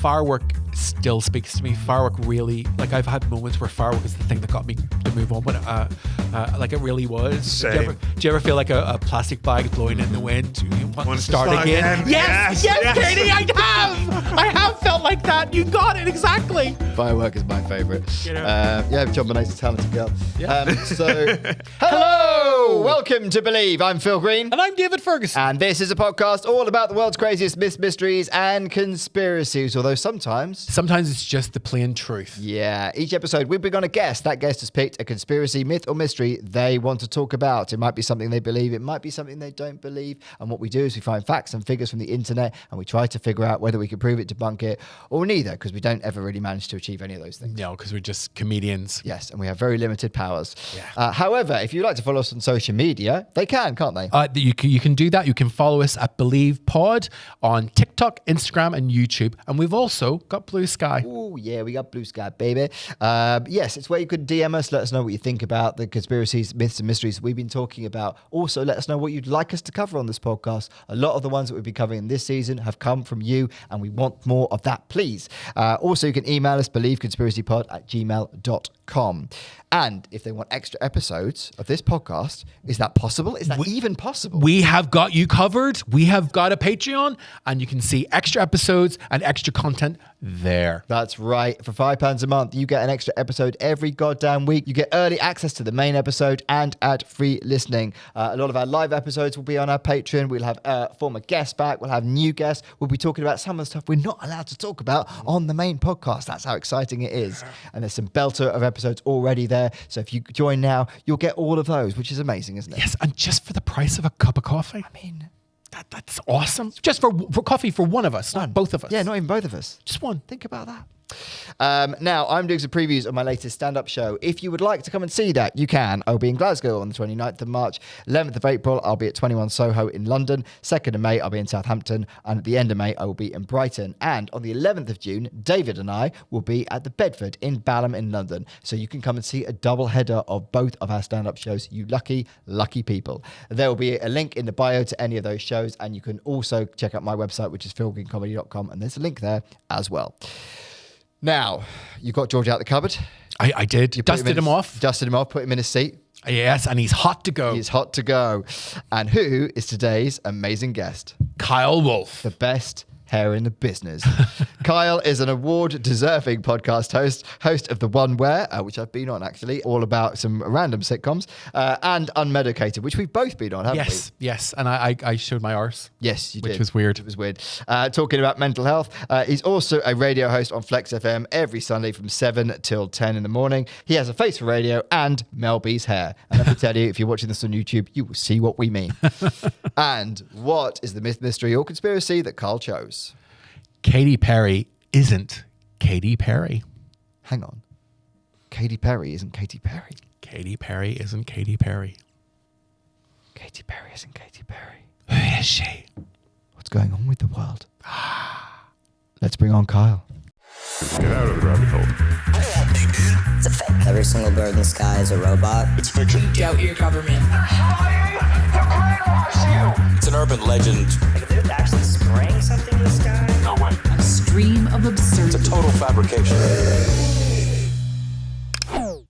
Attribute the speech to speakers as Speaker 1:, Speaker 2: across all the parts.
Speaker 1: firework still speaks to me. Firework really, like I've had moments where firework is the thing that got me to move on, but like it really was.
Speaker 2: Same.
Speaker 1: Do you ever feel like a plastic bag blowing in the wind? You want to start again? Yes, Katie, I have felt like that. You got it exactly.
Speaker 3: Firework is my favourite.
Speaker 1: You know.
Speaker 3: JonBenét's a talented girl.
Speaker 1: Yeah.
Speaker 3: Hello! Welcome to Believe. I'm Phil Green.
Speaker 1: And I'm David Ferguson.
Speaker 3: And this is a podcast all about the world's craziest myths, mysteries, and conspiracies, although sometimes
Speaker 1: it's just the plain truth.
Speaker 3: Yeah, each episode we bring on a guest. That guest has picked a conspiracy, myth, or mystery they want to talk about. It might be something they believe, it might be something they don't believe. And what we do is we find facts and figures from the internet and we try to figure out whether we can prove it, debunk it, or neither, because we don't ever really manage to achieve any of those things.
Speaker 1: No, because we're just comedians.
Speaker 3: Yes, and we have very limited powers.
Speaker 1: Yeah.
Speaker 3: However, if you'd like to follow us on social media, they can't they?
Speaker 1: You can do that. You can follow us at Believe Pod on TikTok, Instagram, and YouTube. And we've also got Blue Sky.
Speaker 3: Oh, yeah, we got Blue Sky, baby. Yes, it's where you could DM us, let us know what you think about the conspiracies, myths, and mysteries we've been talking about. Also, let us know what you'd like us to cover on this podcast. A lot of the ones that we've been covering this season have come from you, and we want more of that, please. Also, you can email us, believeconspiracypod@gmail.com. And if they want extra episodes of this podcast, is that possible? Is that even possible?
Speaker 1: We have got you covered. We have got a Patreon, and you can see extra episodes and extra content there.
Speaker 3: That's right. For £5 a month, you get an extra episode every goddamn week. You get early access to the main episode and ad-free listening. A lot of our live episodes will be on our Patreon. We'll have former guests back. We'll have new guests. We'll be talking about some of the stuff we're not allowed to talk about on the main podcast. That's how exciting it is. And there's some belter of episodes already there. So if you join now, you'll get all of those, which is amazing, isn't it?
Speaker 1: Yes, and just for the price of a cup of coffee.
Speaker 3: I mean,
Speaker 1: that's awesome. Just for coffee for one of us, not both of us.
Speaker 3: Yeah, not even both of us.
Speaker 1: Just one.
Speaker 3: Think about that. Now, I'm doing some previews of my latest stand-up show. If you would like to come and see that, you can. I'll be in Glasgow on the 29th of March. 11th of April, I'll be at 21 Soho in London. 2nd of May, I'll be in Southampton. And at the end of May, I will be in Brighton. And on the 11th of June, David and I will be at the Bedford in Balham in London. So you can come and see a double header of both of our stand-up shows. You lucky, lucky people. There will be a link in the bio to any of those shows. And you can also check out my website, which is philgreencomedy.com. And there's a link there as well. Now, you got George out the cupboard.
Speaker 1: I did. You dusted him off,
Speaker 3: put him in his seat.
Speaker 1: Yes, and he's hot to go.
Speaker 3: He's hot to go. And who is today's amazing guest?
Speaker 1: Kyle Woolf.
Speaker 3: The best hair in the business. Kyle is an award-deserving podcast host of The One Where, which I've been on, actually, all about some random sitcoms, and Unmedicated, which we've both been on, haven't we?
Speaker 1: Yes, and I showed my arse.
Speaker 3: Yes, you did.
Speaker 1: Which was weird.
Speaker 3: It was weird. Talking about mental health. He's also a radio host on Flex FM every Sunday from 7 till 10 in the morning. He has a face for radio and Mel B's hair. And let me tell you, if you're watching this on YouTube, you will see what we mean. And what is the myth, mystery, or conspiracy that Kyle chose?
Speaker 1: Katy Perry isn't Katy Perry.
Speaker 3: Hang on. Katy Perry isn't Katy Perry.
Speaker 1: Katy Perry isn't Katy Perry.
Speaker 3: Katy Perry isn't Katy Perry.
Speaker 1: Who is she?
Speaker 3: What's going on with the world? Let's bring on Kyle.
Speaker 2: Get out of the rabbit hole.
Speaker 4: It's a fake. Every single bird in the sky is a robot.
Speaker 2: It's fiction.
Speaker 5: Doubt your government.
Speaker 6: It's an urban legend.
Speaker 4: Like if they're actually spraying something in the sky.
Speaker 2: No way.
Speaker 5: A stream of absurdity.
Speaker 6: It's a total fabrication.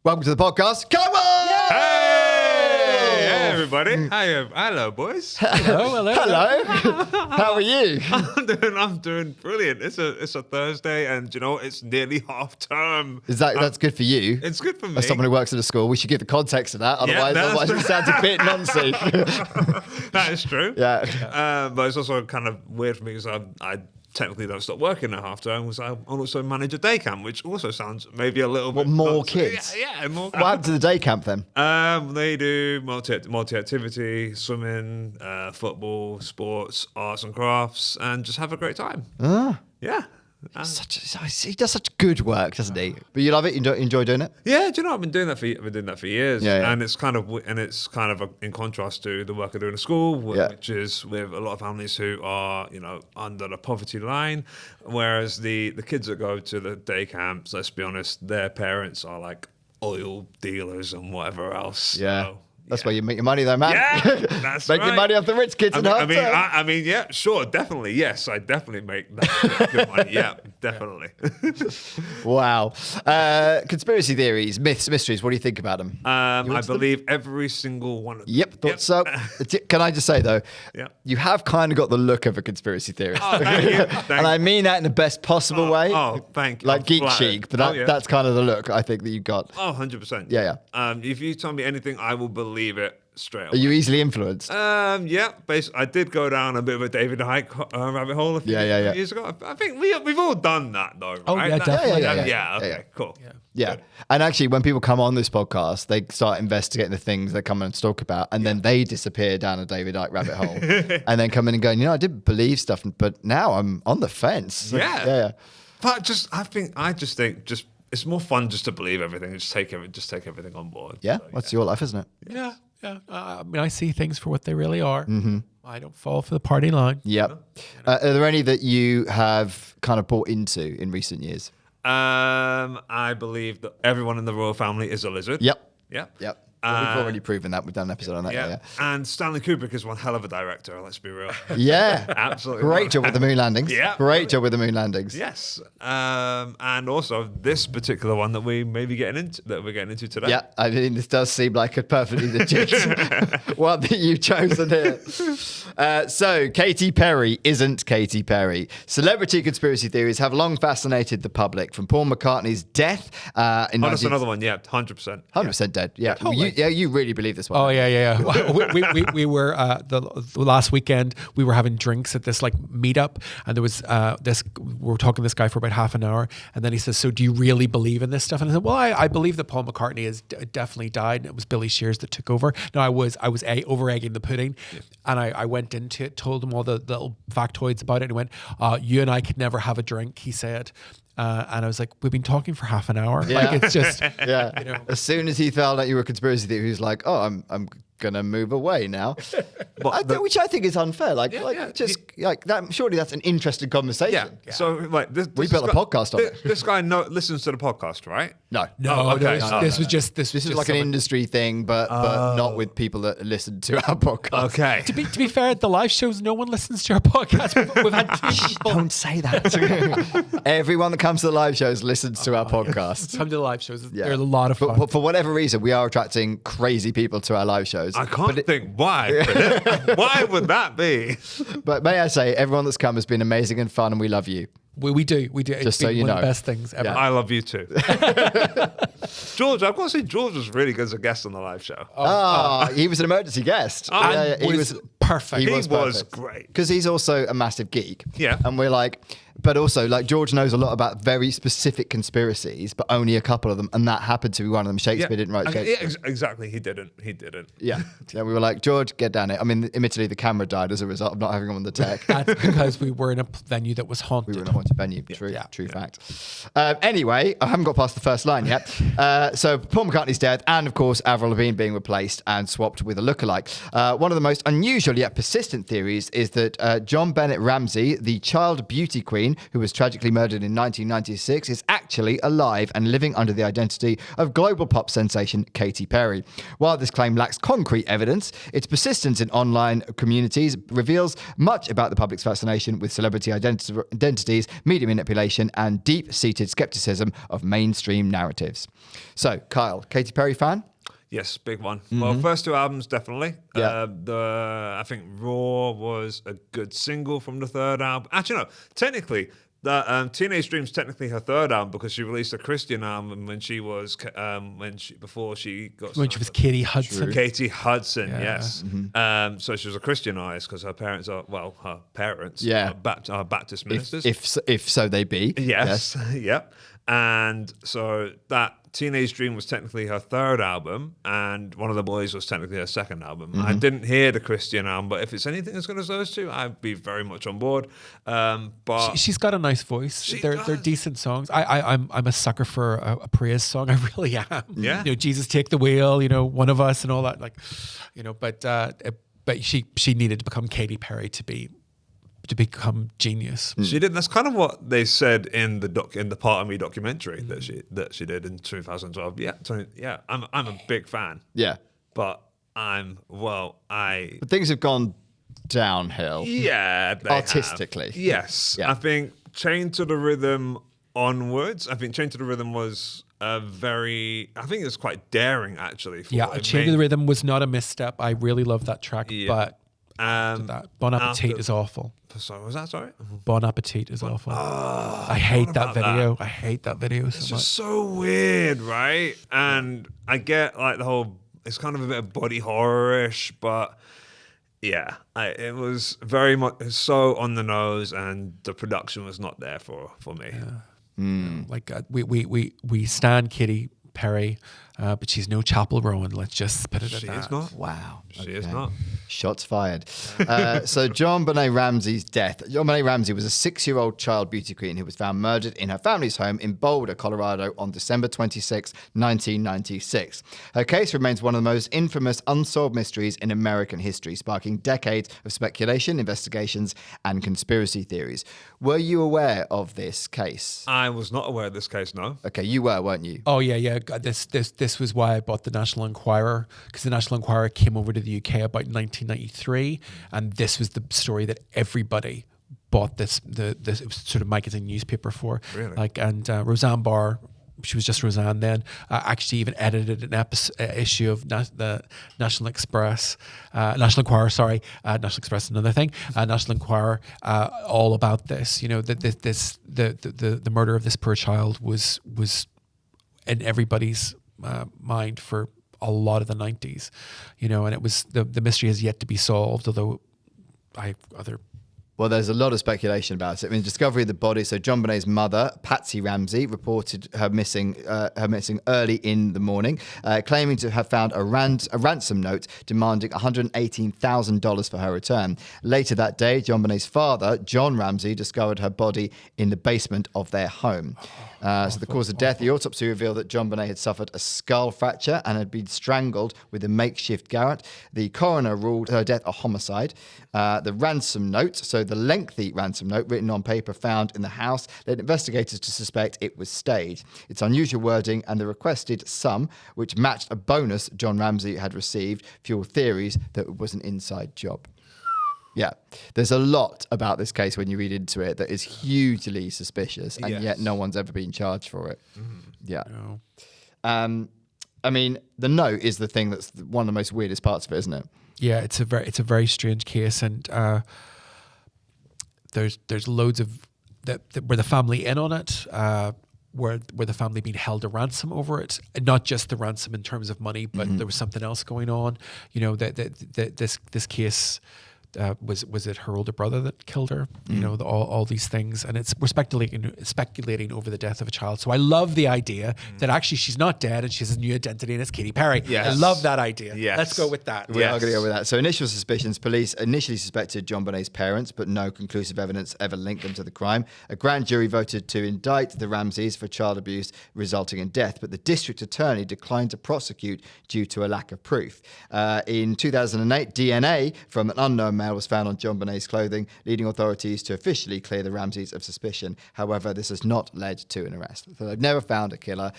Speaker 3: Welcome to the podcast, Kyle Woolf!
Speaker 2: Hey, everybody. Hi, hello, boys.
Speaker 1: Hello.
Speaker 3: How are you?
Speaker 2: I'm doing brilliant. It's a Thursday, and you know it's nearly half term.
Speaker 3: That's good for you?
Speaker 2: It's good for me.
Speaker 3: As someone who works at a school, we should give the context of that.
Speaker 2: Yeah,
Speaker 3: Otherwise it sounds a bit noncy.
Speaker 2: That is true.
Speaker 3: Yeah.
Speaker 2: But it's also kind of weird for me because I technically don't stop working at half term because I also manage a day camp, which also sounds maybe a little bit
Speaker 3: more
Speaker 2: nuts.
Speaker 3: kids?
Speaker 2: Yeah, more.
Speaker 3: What happened to the day camp then?
Speaker 2: They do multi-activity, swimming, football, sports, arts and crafts, and just have a great time. Yeah.
Speaker 3: He does such good work, doesn't he? But you love it. You enjoy doing it.
Speaker 2: Yeah, do you know I've been doing that for years,
Speaker 3: Yeah.
Speaker 2: and it's kind of in contrast to the work I do in a school, which is with a lot of families who are under the poverty line, whereas the kids that go to the day camps, let's be honest, their parents are like oil dealers and whatever else.
Speaker 3: Yeah.
Speaker 2: So
Speaker 3: That's where you make your money, though, man.
Speaker 2: Yeah, that's
Speaker 3: Making
Speaker 2: right.
Speaker 3: money off the rich kids in half term.
Speaker 2: I mean, yeah, sure, definitely, yes, I definitely make that good money. Yeah, definitely.
Speaker 3: Wow. Conspiracy theories, myths, mysteries. What do you think about them?
Speaker 2: I believe every single one of them.
Speaker 3: Yep, thought so. Can I just say, though, you have kind of got the look of a conspiracy theorist.
Speaker 2: Oh, thank you.
Speaker 3: And I mean that in the best possible way.
Speaker 2: Oh, thank you.
Speaker 3: Like
Speaker 2: I'm
Speaker 3: geek
Speaker 2: flattered.
Speaker 3: chic, but that's kind of the look I think that you got.
Speaker 2: Oh, 100%.
Speaker 3: Yeah.
Speaker 2: If you tell me anything, I will believe it straight
Speaker 3: Are
Speaker 2: away.
Speaker 3: you easily influenced?
Speaker 2: Yeah. I did go down a bit of a David Icke rabbit hole a few years ago. I think we've all done that, though, right?
Speaker 1: Oh, yeah, definitely.
Speaker 2: Okay, cool.
Speaker 3: Yeah. And actually, when people come on this podcast, they start investigating the things they come and talk about, and then they disappear down a David Icke rabbit hole, and then come in and going, I did believe stuff, but now I'm on the fence.
Speaker 2: Yeah. But I just think it's more fun just to believe everything and just take everything on board.
Speaker 3: Yeah,
Speaker 2: So,
Speaker 3: that's your life, isn't it?
Speaker 1: Yeah. I mean, I see things for what they really are. Mm-hmm. I don't fall for the party line.
Speaker 3: Yep. Are there any that you have kind of bought into in recent years?
Speaker 2: I believe that everyone in the royal family is a lizard.
Speaker 3: Yep.
Speaker 2: Yep.
Speaker 3: Well, we've already proven that. We've done an episode on that. Yeah.
Speaker 2: And Stanley Kubrick is one hell of a director, let's be real.
Speaker 3: Yeah.
Speaker 2: Absolutely.
Speaker 3: Great job with the moon landings.
Speaker 2: Yeah.
Speaker 3: Great job with the moon landings.
Speaker 2: Yes. And also this particular one that we're getting into today.
Speaker 3: Yeah, I mean, this does seem like a perfectly legit one that you've chosen here. So, Katy Perry isn't Katy Perry. Celebrity conspiracy theories have long fascinated the public, from Paul McCartney's death in
Speaker 2: that's another one, 100%.
Speaker 3: 100% dead. Yeah,
Speaker 1: totally.
Speaker 3: You really believe this one.
Speaker 1: Oh yeah. we were the last weekend. We were having drinks at this like meetup, and there was this. We were talking to this guy for about half an hour, and then he says, "So do you really believe in this stuff?" And I said, "Well, I believe that Paul McCartney has definitely died, and it was Billy Shears that took over." No, I was over egging the pudding, and I went into it, told him all the little factoids about it, and he went, "You and I could never have a drink," he said. And I was like, we've been talking for half an hour.
Speaker 3: Yeah.
Speaker 1: Like, it's just,
Speaker 3: Yeah.
Speaker 1: you know.
Speaker 3: As soon as he found out you were a conspiracy theory, he was like, "Oh, I'm gonna move away now," which I think is unfair. Like that. Surely that's an interesting conversation.
Speaker 2: Yeah. So like
Speaker 3: We built a podcast on it.
Speaker 2: This guy listens to the podcast, right?
Speaker 3: No.
Speaker 1: This was just
Speaker 3: This is like an industry thing, but not with people that listen to our podcast.
Speaker 2: Okay.
Speaker 1: To be fair, at the live shows, no one listens to our podcast. We've had two people
Speaker 3: Don't say that. Everyone that comes to the live shows listens to our podcast.
Speaker 1: come to the live shows.
Speaker 3: Yeah.
Speaker 1: They're a lot of fun.
Speaker 3: But for whatever reason, we are attracting crazy people to our live shows.
Speaker 2: I can't think why. Why would that be?
Speaker 3: But may I say, everyone that's come has been amazing and fun, and we love you.
Speaker 1: We do. It's
Speaker 3: Just so
Speaker 1: been
Speaker 3: you
Speaker 1: one of
Speaker 3: know.
Speaker 1: the best things ever.
Speaker 2: I love you too. George, I've got to say, George was really good as a guest on the live show.
Speaker 3: He was an emergency guest.
Speaker 1: He was perfect.
Speaker 2: He was great.
Speaker 3: Because he's also a massive geek.
Speaker 2: Yeah.
Speaker 3: And we're like, but also like George knows a lot about very specific conspiracies, but only a couple of them. And that happened to be one of them. Shakespeare didn't write Shakespeare.
Speaker 2: Yeah, exactly. He didn't.
Speaker 3: Yeah. We were like, George, get down it. I mean, admittedly, the camera died as a result of not having him on the tech.
Speaker 1: That's because we were in a venue that was haunted.
Speaker 3: We were in a haunted venue. True
Speaker 1: Yeah.
Speaker 3: fact. Anyway, I haven't got past the first line yet. So Paul McCartney's dead, and of course Avril Lavigne being replaced and swapped with a lookalike. One of the most unusual yet persistent theories is that JonBenét Ramsey, the child beauty queen who was tragically murdered in 1996, is actually alive and living under the identity of global pop sensation Katy Perry. While this claim lacks concrete evidence, its persistence in online communities reveals much about the public's fascination with celebrity identities, media manipulation, and deep-seated skepticism of mainstream narratives. So, Kyle, Katy Perry fan?
Speaker 2: Yes, big one. Well, first two albums, definitely.
Speaker 3: Yeah.
Speaker 2: I think Raw was a good single from the third album. Actually, no, technically, Teenage Dream's technically her third album because she released a Christian album when she was before she got
Speaker 1: When she was Katie Hudson.
Speaker 2: Katie Hudson,
Speaker 1: Yeah.
Speaker 2: yes. So she was a Christian artist because her parents are Baptist ministers.
Speaker 3: If so they be.
Speaker 2: Yes. Yep. And so that Teenage Dream was technically her third album, and One of the Boys was technically her second album. I didn't hear the Christian album, but if it's anything as good as those two, I'd be very much on board. But
Speaker 1: She's got a nice voice. They're
Speaker 2: does.
Speaker 1: decent songs. I'm a sucker for a praise song. I really am.
Speaker 2: Yeah.
Speaker 1: You know, Jesus Take the Wheel. You know, One of Us and all that. Like, you know, but she needed to become Katy Perry to become genius.
Speaker 2: she did. That's kind of what they said in the Part of Me documentary that she did in 2012. Yeah, I'm a big fan.
Speaker 3: Yeah.
Speaker 2: But
Speaker 3: But things have gone downhill.
Speaker 2: Yeah, they
Speaker 3: artistically.
Speaker 2: have. Yes.
Speaker 3: Yeah.
Speaker 2: I think Chained to the Rhythm onwards, I think Chained to the Rhythm was I think it's quite daring, actually.
Speaker 1: Chained to the Rhythm was not a misstep. I really love that track, but that Bon Appetit is awful.
Speaker 2: Sorry, was that sorry?
Speaker 1: Bon Appetit is awful. I hate that video. I hate that video
Speaker 2: It's
Speaker 1: so much.
Speaker 2: just so weird, right? And I get like the whole, it's kind of a bit of body horror-ish, but yeah, it was very much so on the nose, and the production was not there for me.
Speaker 1: Like we stand Katy Perry, but she's no Chapel Rowan. Let's just put it at
Speaker 2: She
Speaker 1: that.
Speaker 2: is not.
Speaker 3: Wow.
Speaker 2: She is not.
Speaker 3: Shots fired. So JonBenét Ramsey's death. JonBenét Ramsey was a 6-year-old child beauty queen who was found murdered in her family's home in Boulder, Colorado on December 26, 1996. Her case remains one of the most infamous unsolved mysteries in American history, sparking decades of speculation, investigations, and conspiracy theories. Were you aware of this case?
Speaker 2: I was not aware of this case, no.
Speaker 3: Okay, you were, weren't you?
Speaker 1: Oh yeah. God, this was why I bought the National Enquirer, because the National Enquirer came over to the UK about 1993, and this was the story that everybody bought this it was sort of magazine newspaper for.
Speaker 2: Really?
Speaker 1: Like, and Roseanne Barr, she was just Roseanne then, actually even edited an issue of the National Express, National Enquirer, sorry, National Express, another thing, National Enquirer, all about this. You know, that the murder of this poor child was in everybody's mind for a lot of the 90s, you know, and it was the mystery has yet to be solved, although
Speaker 3: Well, there's a lot of speculation about it. I mean, the discovery of the body. So JonBenét's mother, Patsy Ramsey, reported her missing early in the morning, claiming to have found a ransom note demanding $118,000 for her return. Later that day, JonBenét's father, John Ramsey, discovered her body in the basement of their home. So the cause of death, the autopsy revealed that JonBenét had suffered a skull fracture and had been strangled with a makeshift garrote. The coroner ruled her death a homicide. The ransom note, so the lengthy ransom note written on paper found in the house, led investigators to suspect it was staged. Its unusual wording and the requested sum, which matched a bonus John Ramsey had received, fueled theories that it was an inside job. Yeah, there's a lot about this case when you read into it that is hugely suspicious, and yet no one's ever been charged for it. Yeah.
Speaker 1: no.
Speaker 3: I mean, the note is the thing that's one of the most weirdest parts of it, isn't it?
Speaker 1: Yeah, it's a very strange case, and there's loads of were the family in on it, were the family being held a ransom over it, and not just the ransom in terms of money, but there was something else going on. You know, this case. Was it her older brother that killed her? You know, all these things, and we're speculating over the death of a child. So I love the idea that actually she's not dead and she has a new identity, and it's Katy Perry.
Speaker 2: Yes.
Speaker 1: I love that idea.
Speaker 2: Yes.
Speaker 1: Let's go with that.
Speaker 3: We are going to go with that. So initial suspicions, police initially suspected JonBenét's parents, but no conclusive evidence ever linked them to the crime. A grand jury voted to indict the Ramseys for child abuse resulting in death, but the district attorney declined to prosecute due to a lack of proof. In 2008, DNA from an unknown male was found on JonBenét's clothing, leading authorities to officially clear the Ramseys of suspicion. However, this has not led to an arrest. So they've never found a killer.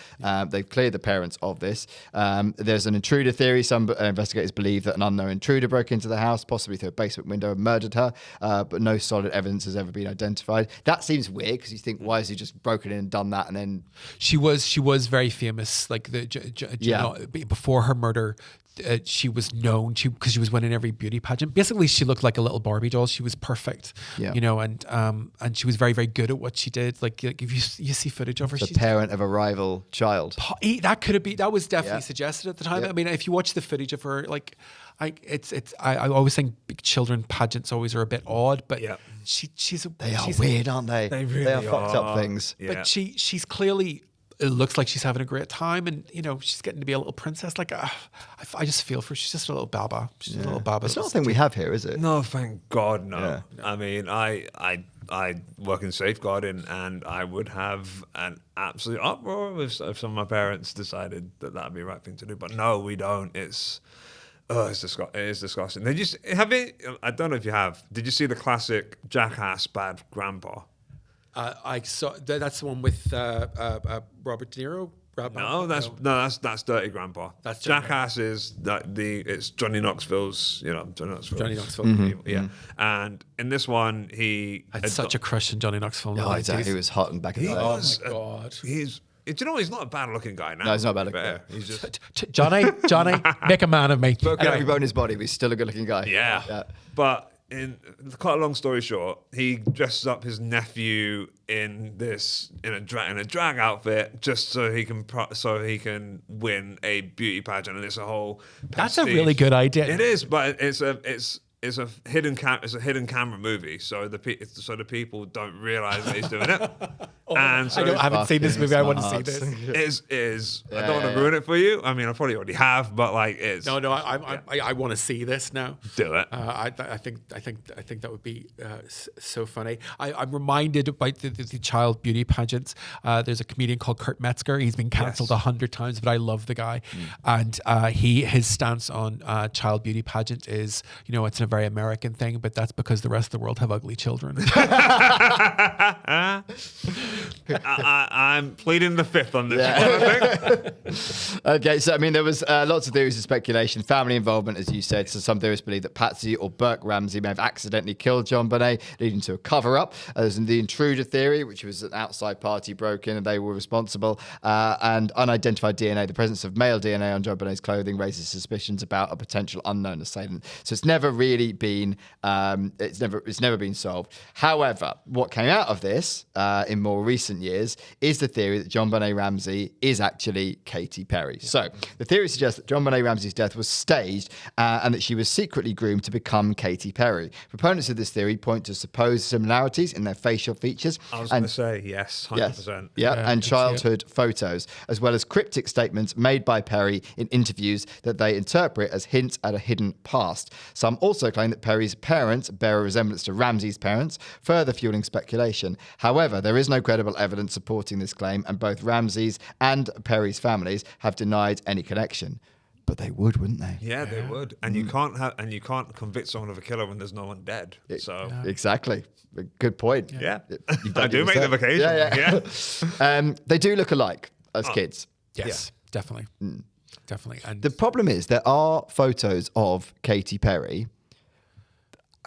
Speaker 3: They've cleared the parents of this. There's an intruder theory. Some investigators believe that an unknown intruder broke into the house, possibly through a basement window, and murdered her, but no solid evidence has ever been identified. That seems weird, because you think, why has he just broken in and done that? And then
Speaker 1: She was very famous, like before her murder. She was known because she was winning every beauty pageant. Basically, she looked like a little Barbie doll. She was perfect, you know, and she was very, very good at what she did. Like if you see footage of her,
Speaker 3: the
Speaker 1: she's
Speaker 3: parent of a rival child.
Speaker 1: That could have been. That was definitely suggested at the time.
Speaker 3: Yeah.
Speaker 1: I mean, if you watch the footage of her, like, I always think big children pageants always are a bit odd, but she's
Speaker 3: weird, aren't they?
Speaker 2: They really
Speaker 3: are fucked up things.
Speaker 2: Yeah.
Speaker 1: But she's clearly. It looks like she's having a great time, and you know she's getting to be a little princess. Like I just feel for her. She's just a little baba. She's a little baba.
Speaker 3: It's not a thing we have here, is it?
Speaker 2: No, thank God, no.
Speaker 3: Yeah.
Speaker 2: I mean, I work in safeguarding, and I would have an absolute uproar if some of my parents decided that that'd be the right thing to do. But no, we don't. It is disgusting. Did you have it? I don't know if you have. Did you see the classic Jackass Bad Grandpa?
Speaker 1: I saw that's the one with Robert De Niro.
Speaker 2: No, that's Dirty Grandpa.
Speaker 1: That's Johnny
Speaker 2: Jackass is it's Johnny Knoxville's.
Speaker 1: Johnny Knoxville.
Speaker 2: Yeah, and in this one he
Speaker 1: I had such a crush on Johnny Knoxville.
Speaker 3: Oh, exactly. He was hot and back in the day.
Speaker 1: Oh my God.
Speaker 2: Do you know he's not a bad looking guy now?
Speaker 3: No, he's not a bad looking guy.
Speaker 2: He's just
Speaker 1: Johnny, make a man of me.
Speaker 3: Broken every bone in his body, but he's still a good looking guy.
Speaker 2: yeah. But in quite a long story short, he dresses up his nephew in a drag outfit just so he can win a beauty pageant, and it's a whole.
Speaker 1: That's a
Speaker 2: prestige.
Speaker 1: really good idea.
Speaker 2: It is, but it's a hidden camera movie, so the people don't realize that he's doing it. And so
Speaker 1: I haven't seen this movie. I want to see this.
Speaker 2: I don't want to ruin it for you. I mean, I probably already have, but like it's
Speaker 1: No, I want to see this now.
Speaker 2: do it.
Speaker 1: I think that would be so funny. I'm reminded about the child beauty pageants. There's a comedian called Kurt Metzger. He's been cancelled 100 times, but I love the guy. And his stance on child beauty pageant is, it's a very American thing, but that's because the rest of the world have ugly children.
Speaker 2: I'm pleading the fifth on this one, I think.
Speaker 3: Okay, so I mean, there was lots of theories of speculation, family involvement, as you said. So some theorists believe that Patsy or Burke Ramsey may have accidentally killed JonBenét, leading to a cover-up. There's the intruder theory, which was an outside party broke in and they were responsible. And unidentified DNA, the presence of male DNA on JonBenét's clothing raises suspicions about a potential unknown assailant. So it's never really been it's never been solved. However, what came out of this in more recent years is the theory that JonBenét Ramsey is actually Katy Perry. So the theory suggests that JonBenét Ramsey's death was staged and that she was secretly groomed to become Katy Perry. Proponents of this theory point to supposed similarities in their facial features.
Speaker 2: I was going to say yes, 100%.
Speaker 3: And childhood photos, as well as cryptic statements made by Perry in interviews that they interpret as hints at a hidden past. Some also claim that Perry's parents bear a resemblance to Ramsey's parents, further fueling speculation. However, there is no credible evidence supporting this claim, and both Ramsey's and Perry's families have denied any connection. But they would, wouldn't they?
Speaker 2: Yeah, they would. And you can't convict someone of a killer when there's no one dead. So
Speaker 3: Exactly. Good point.
Speaker 2: yeah,
Speaker 3: You've done
Speaker 2: I do
Speaker 3: your
Speaker 2: make them
Speaker 3: research.
Speaker 2: occasionally. Yeah.
Speaker 3: They do look alike as kids.
Speaker 1: Yes, definitely. Definitely. And
Speaker 3: The problem is there are photos of Katy Perry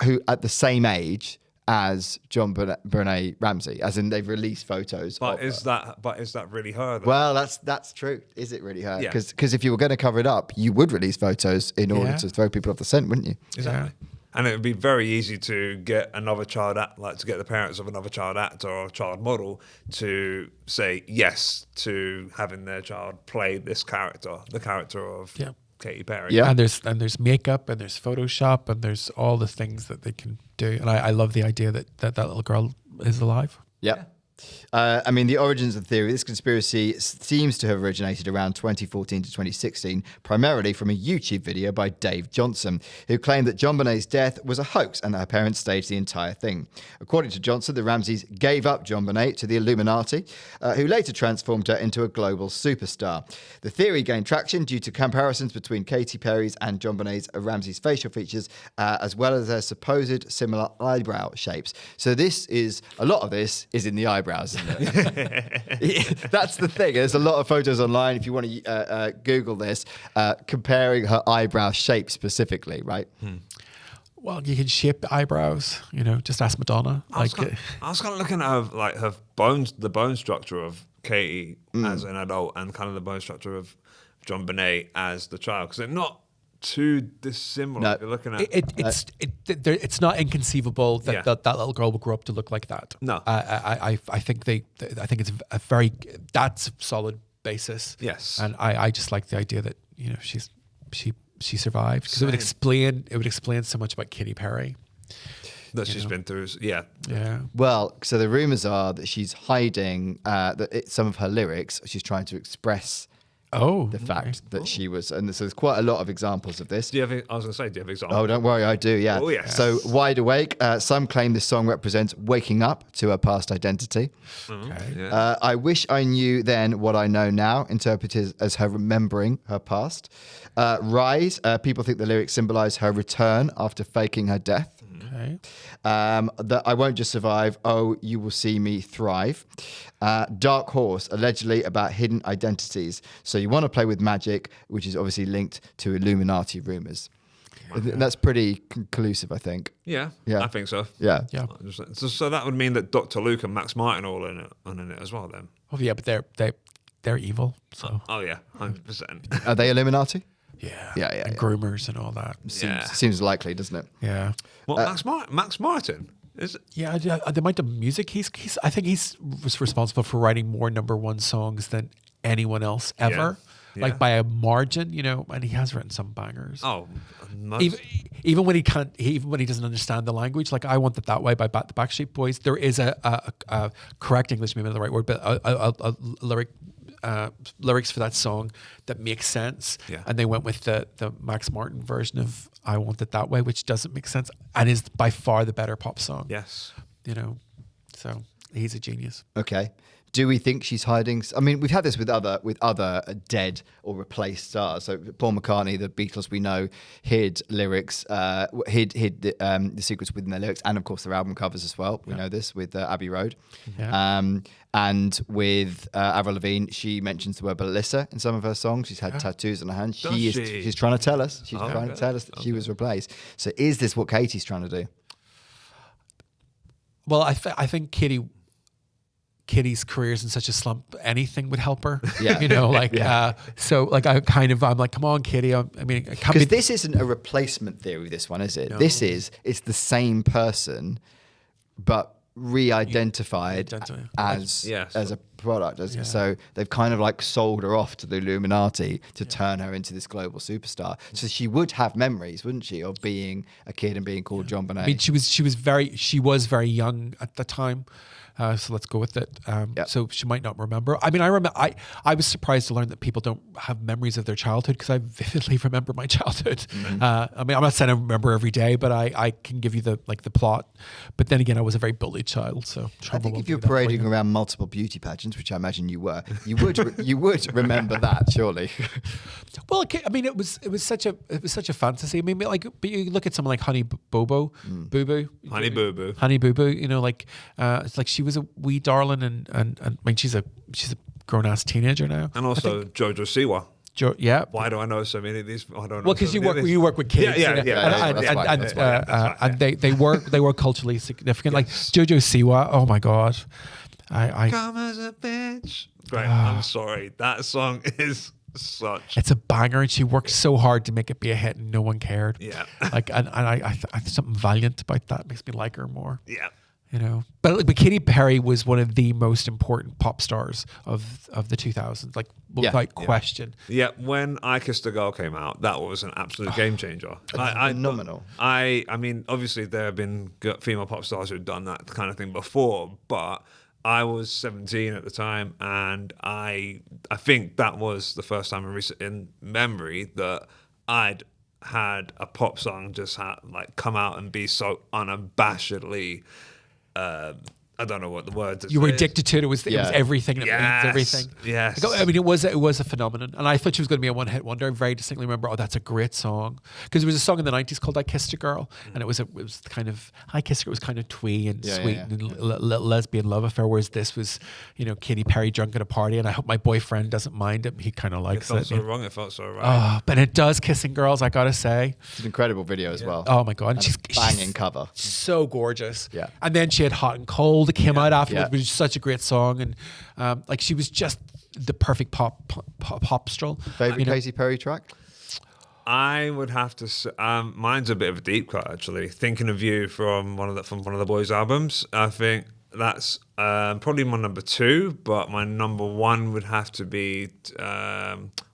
Speaker 3: who at the same age as JonBenét Ramsey, as in they've released photos.
Speaker 2: But
Speaker 3: of
Speaker 2: is
Speaker 3: her.
Speaker 2: that really her? Though?
Speaker 3: Well, that's true. Is it really her?
Speaker 2: Yeah.
Speaker 3: Because if you were going to cover it up, you would release photos in order to throw people off the scent, wouldn't you?
Speaker 2: Exactly. And it would be very easy to get to get the parents of another child actor or child model to say yes to having their child play this character, the character of Katy Perry.
Speaker 3: Yeah.
Speaker 1: And there's makeup and there's Photoshop and there's all the things that they can do. And I love the idea that little girl is alive.
Speaker 3: Yep. I mean, the origins of the theory, this conspiracy seems to have originated around 2014 to 2016, primarily from a YouTube video by Dave Johnson, who claimed that JonBenét's death was a hoax and that her parents staged the entire thing. According to Johnson, the Ramseys gave up JonBenét to the Illuminati, who later transformed her into a global superstar. The theory gained traction due to comparisons between Katy Perry's and JonBenét Ramsey's facial features, as well as their supposed similar eyebrow shapes. So a lot of this is in the eyebrows. That's the thing. There's a lot of photos online. If you want to Google this, comparing her eyebrow shape specifically, right?
Speaker 1: Well, you can shape eyebrows. Just ask Madonna.
Speaker 2: I was kind of looking at her bones, the bone structure of Katy as an adult, and kind of the bone structure of JonBenét as the child, because they're not too dissimilar.
Speaker 3: No.
Speaker 2: If you're looking at
Speaker 1: it's not inconceivable that that little girl will grow up to look like that.
Speaker 2: No.
Speaker 1: I think it's a very that's solid basis.
Speaker 2: Yes.
Speaker 1: And I just like the idea that she survived, because it would explain so much about Katy Perry
Speaker 2: that she's been through. Yeah.
Speaker 3: Well, so the rumors are that she's hiding some of her lyrics. She's trying to express the fact that she was, and so there's quite a lot of examples of this.
Speaker 2: Do you have examples?
Speaker 3: Oh, don't worry, I do, yeah.
Speaker 2: Oh, yes.
Speaker 3: So, Wide Awake, some claim this song represents waking up to her past identity.
Speaker 1: Okay.
Speaker 2: Yeah.
Speaker 3: I wish I knew then what I know now, interpreted as her remembering her past. Rise, people think the lyrics symbolize her return after faking her death.
Speaker 1: Okay.
Speaker 3: That I Won't Just Survive. Oh, You Will See Me Thrive. Dark Horse, allegedly about hidden identities. So you want to play with magic, which is obviously linked to Illuminati rumors. That's pretty conclusive, I think.
Speaker 2: Yeah,
Speaker 3: Yeah.
Speaker 2: I think so.
Speaker 3: Yeah.
Speaker 1: Yeah.
Speaker 2: So that would mean that Dr. Luke and Max Martin are all in it as well then.
Speaker 1: Oh yeah, but they're evil. So
Speaker 2: Oh yeah, 100%.
Speaker 3: Are they Illuminati?
Speaker 1: yeah.
Speaker 3: Yeah.
Speaker 1: And groomers and all that.
Speaker 3: Seems likely, doesn't it?
Speaker 1: Yeah.
Speaker 2: Well, Max Martin is it?
Speaker 1: Yeah, the amount of music I think he's was responsible for writing more #1 songs than anyone else ever,
Speaker 2: Yeah.
Speaker 1: like by a margin, and he has written some bangers.
Speaker 2: Oh,
Speaker 1: Even when he can't, even when he doesn't understand the language, like "I Want It That Way" by the Backstreet Boys, there is a correct English, maybe not the right word, but a lyrics for that song that makes sense.
Speaker 2: Yeah.
Speaker 1: And they went with the Max Martin version of "I Want It That Way," which doesn't make sense and is by far the better pop song.
Speaker 2: yes.
Speaker 1: So he's a genius.
Speaker 3: Okay. Do we think she's hiding? I mean, we've had this with other dead or replaced stars. So Paul McCartney, the Beatles we know, hid lyrics, hid the secrets within their lyrics, and of course their album covers as well. We know this with Abbey Road, and with Avril Lavigne, she mentions the word Melissa in some of her songs. She's had tattoos on her hand. She's trying to tell us. She's trying to tell us that she was replaced. So is this what Katy's trying to do?
Speaker 1: Well, I think Kitty's career is in such a slump. Anything would help her.
Speaker 3: Yeah.
Speaker 1: So I'm like, come on, Kitty. I mean, it can't be.
Speaker 3: Because this isn't a replacement theory, this one, is it?
Speaker 1: No.
Speaker 3: It's the same person, but re-identified as a product. So they've kind of like sold her off to the Illuminati to turn her into this global superstar. So she would have memories, wouldn't she, of being a kid and being called JonBenét?
Speaker 1: I mean, she was very young at the time. So let's go with it. So she might not remember. I mean, I was surprised to learn that people don't have memories of their childhood because I vividly remember my childhood. I mean, I'm not saying I remember every day, but I can give you the plot. But then again, I was a very bullied child. So
Speaker 3: I think if you're parading around multiple beauty pageants, which I imagine you were, you would remember that, surely.
Speaker 1: Well, I mean, it was such a fantasy. I mean, like, but you look at someone like Honey Boo Boo,
Speaker 2: Honey Boo Boo.
Speaker 1: Honey Boo Boo. It's like she was a wee darling, and I mean, she's a grown ass teenager now.
Speaker 2: And also Jojo Siwa.
Speaker 1: Yeah.
Speaker 2: Why do I know so many of these? I don't know.
Speaker 1: Well, because you work with kids. And they were culturally significant. Like Jojo Siwa. Oh my God. I
Speaker 2: Come as a bitch. Great. I'm sorry. That song is such.
Speaker 1: It's a banger, and she worked so hard to make it be a hit, and no one cared.
Speaker 2: Yeah.
Speaker 1: Like, and I something valiant about that makes me like her more.
Speaker 2: Yeah.
Speaker 1: But Katy Perry was one of the most important pop stars of the 2000s, like without question.
Speaker 2: Yeah, when I Kissed a Girl came out, that was an absolute game changer.
Speaker 3: Phenomenal.
Speaker 2: I mean, obviously there have been female pop stars who've done that kind of thing before, but I was 17 at the time, and I think that was the first time in memory that I'd had a pop song just come out and be so unabashedly. I don't know what the word is.
Speaker 1: You were addicted to it. It was everything. It means everything.
Speaker 2: Yes.
Speaker 1: I mean, it was a phenomenon, and I thought she was going to be a one-hit wonder. I very distinctly remember, that's a great song, because there was a song in the '90s called "I Kissed a Girl," and it was kind of "I Kissed a Girl" was kind of twee and sweet and lesbian love affair, whereas this was, Katy Perry drunk at a party, and I hope my boyfriend doesn't mind it. He kind of likes it.
Speaker 2: It felt so right.
Speaker 1: Oh, but it does "Kissing Girls," I gotta say.
Speaker 3: It's an incredible video as well.
Speaker 1: Oh my God, and she's
Speaker 3: banging cover.
Speaker 1: So gorgeous.
Speaker 3: Yeah.
Speaker 1: And then she had "Hot and Cold" that came out afterwards, which is such a great song, and like she was just the perfect popstrel.
Speaker 3: Favorite Katy Perry track?
Speaker 2: I would have to say, mine's a bit of a deep cut actually. Thinking of You from one of the boys' albums. I think that's probably my number 2, but my number 1 would have to be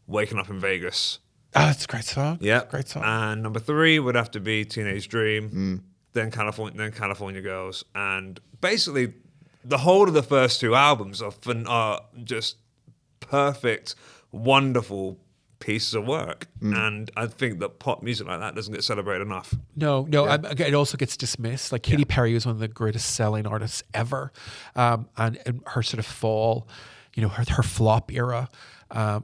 Speaker 2: Waking Up in Vegas.
Speaker 1: Oh, it's a great song.
Speaker 2: Yeah,
Speaker 1: great song.
Speaker 2: And number 3 would have to be Teenage Dream. Then California Girls, and basically the whole of the first 2 albums are just perfect, wonderful pieces of work. And I think that pop music like that doesn't get celebrated enough.
Speaker 1: No. It also gets dismissed. Like Katy Perry was one of the greatest selling artists ever, and her sort of fall, her flop era.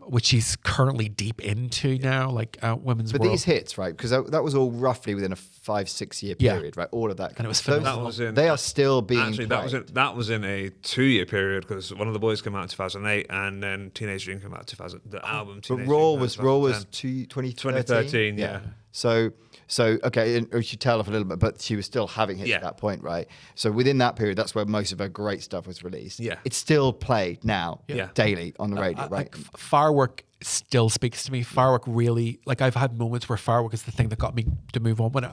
Speaker 1: which she's currently deep into now, like women's
Speaker 3: But
Speaker 1: world.
Speaker 3: these hits, right? Because that was all roughly within a 5-6 year
Speaker 1: Yeah.
Speaker 3: period, right? All of that.
Speaker 1: And it was
Speaker 3: Those-
Speaker 1: phenomenal.
Speaker 3: They are still being
Speaker 2: Actually,
Speaker 3: played.
Speaker 2: that was in a 2-year period because one of the boys came out in 2008 and then Teenage Dream came out in 2000. The album
Speaker 3: But
Speaker 2: Teenage
Speaker 3: Raw
Speaker 2: Dream
Speaker 3: was
Speaker 2: 2013.
Speaker 3: 2013.
Speaker 2: yeah.
Speaker 3: So okay, and we should tell off a little bit, but she was still having hits
Speaker 2: Yeah.
Speaker 3: at that point, right? So within that period, that's where most of her great stuff was released.
Speaker 2: Yeah.
Speaker 3: It's still played now,
Speaker 2: Yeah.
Speaker 3: daily on the radio, right?
Speaker 1: Like Firework still speaks to me. Firework really, like I've had moments where Firework is the thing that got me to move on when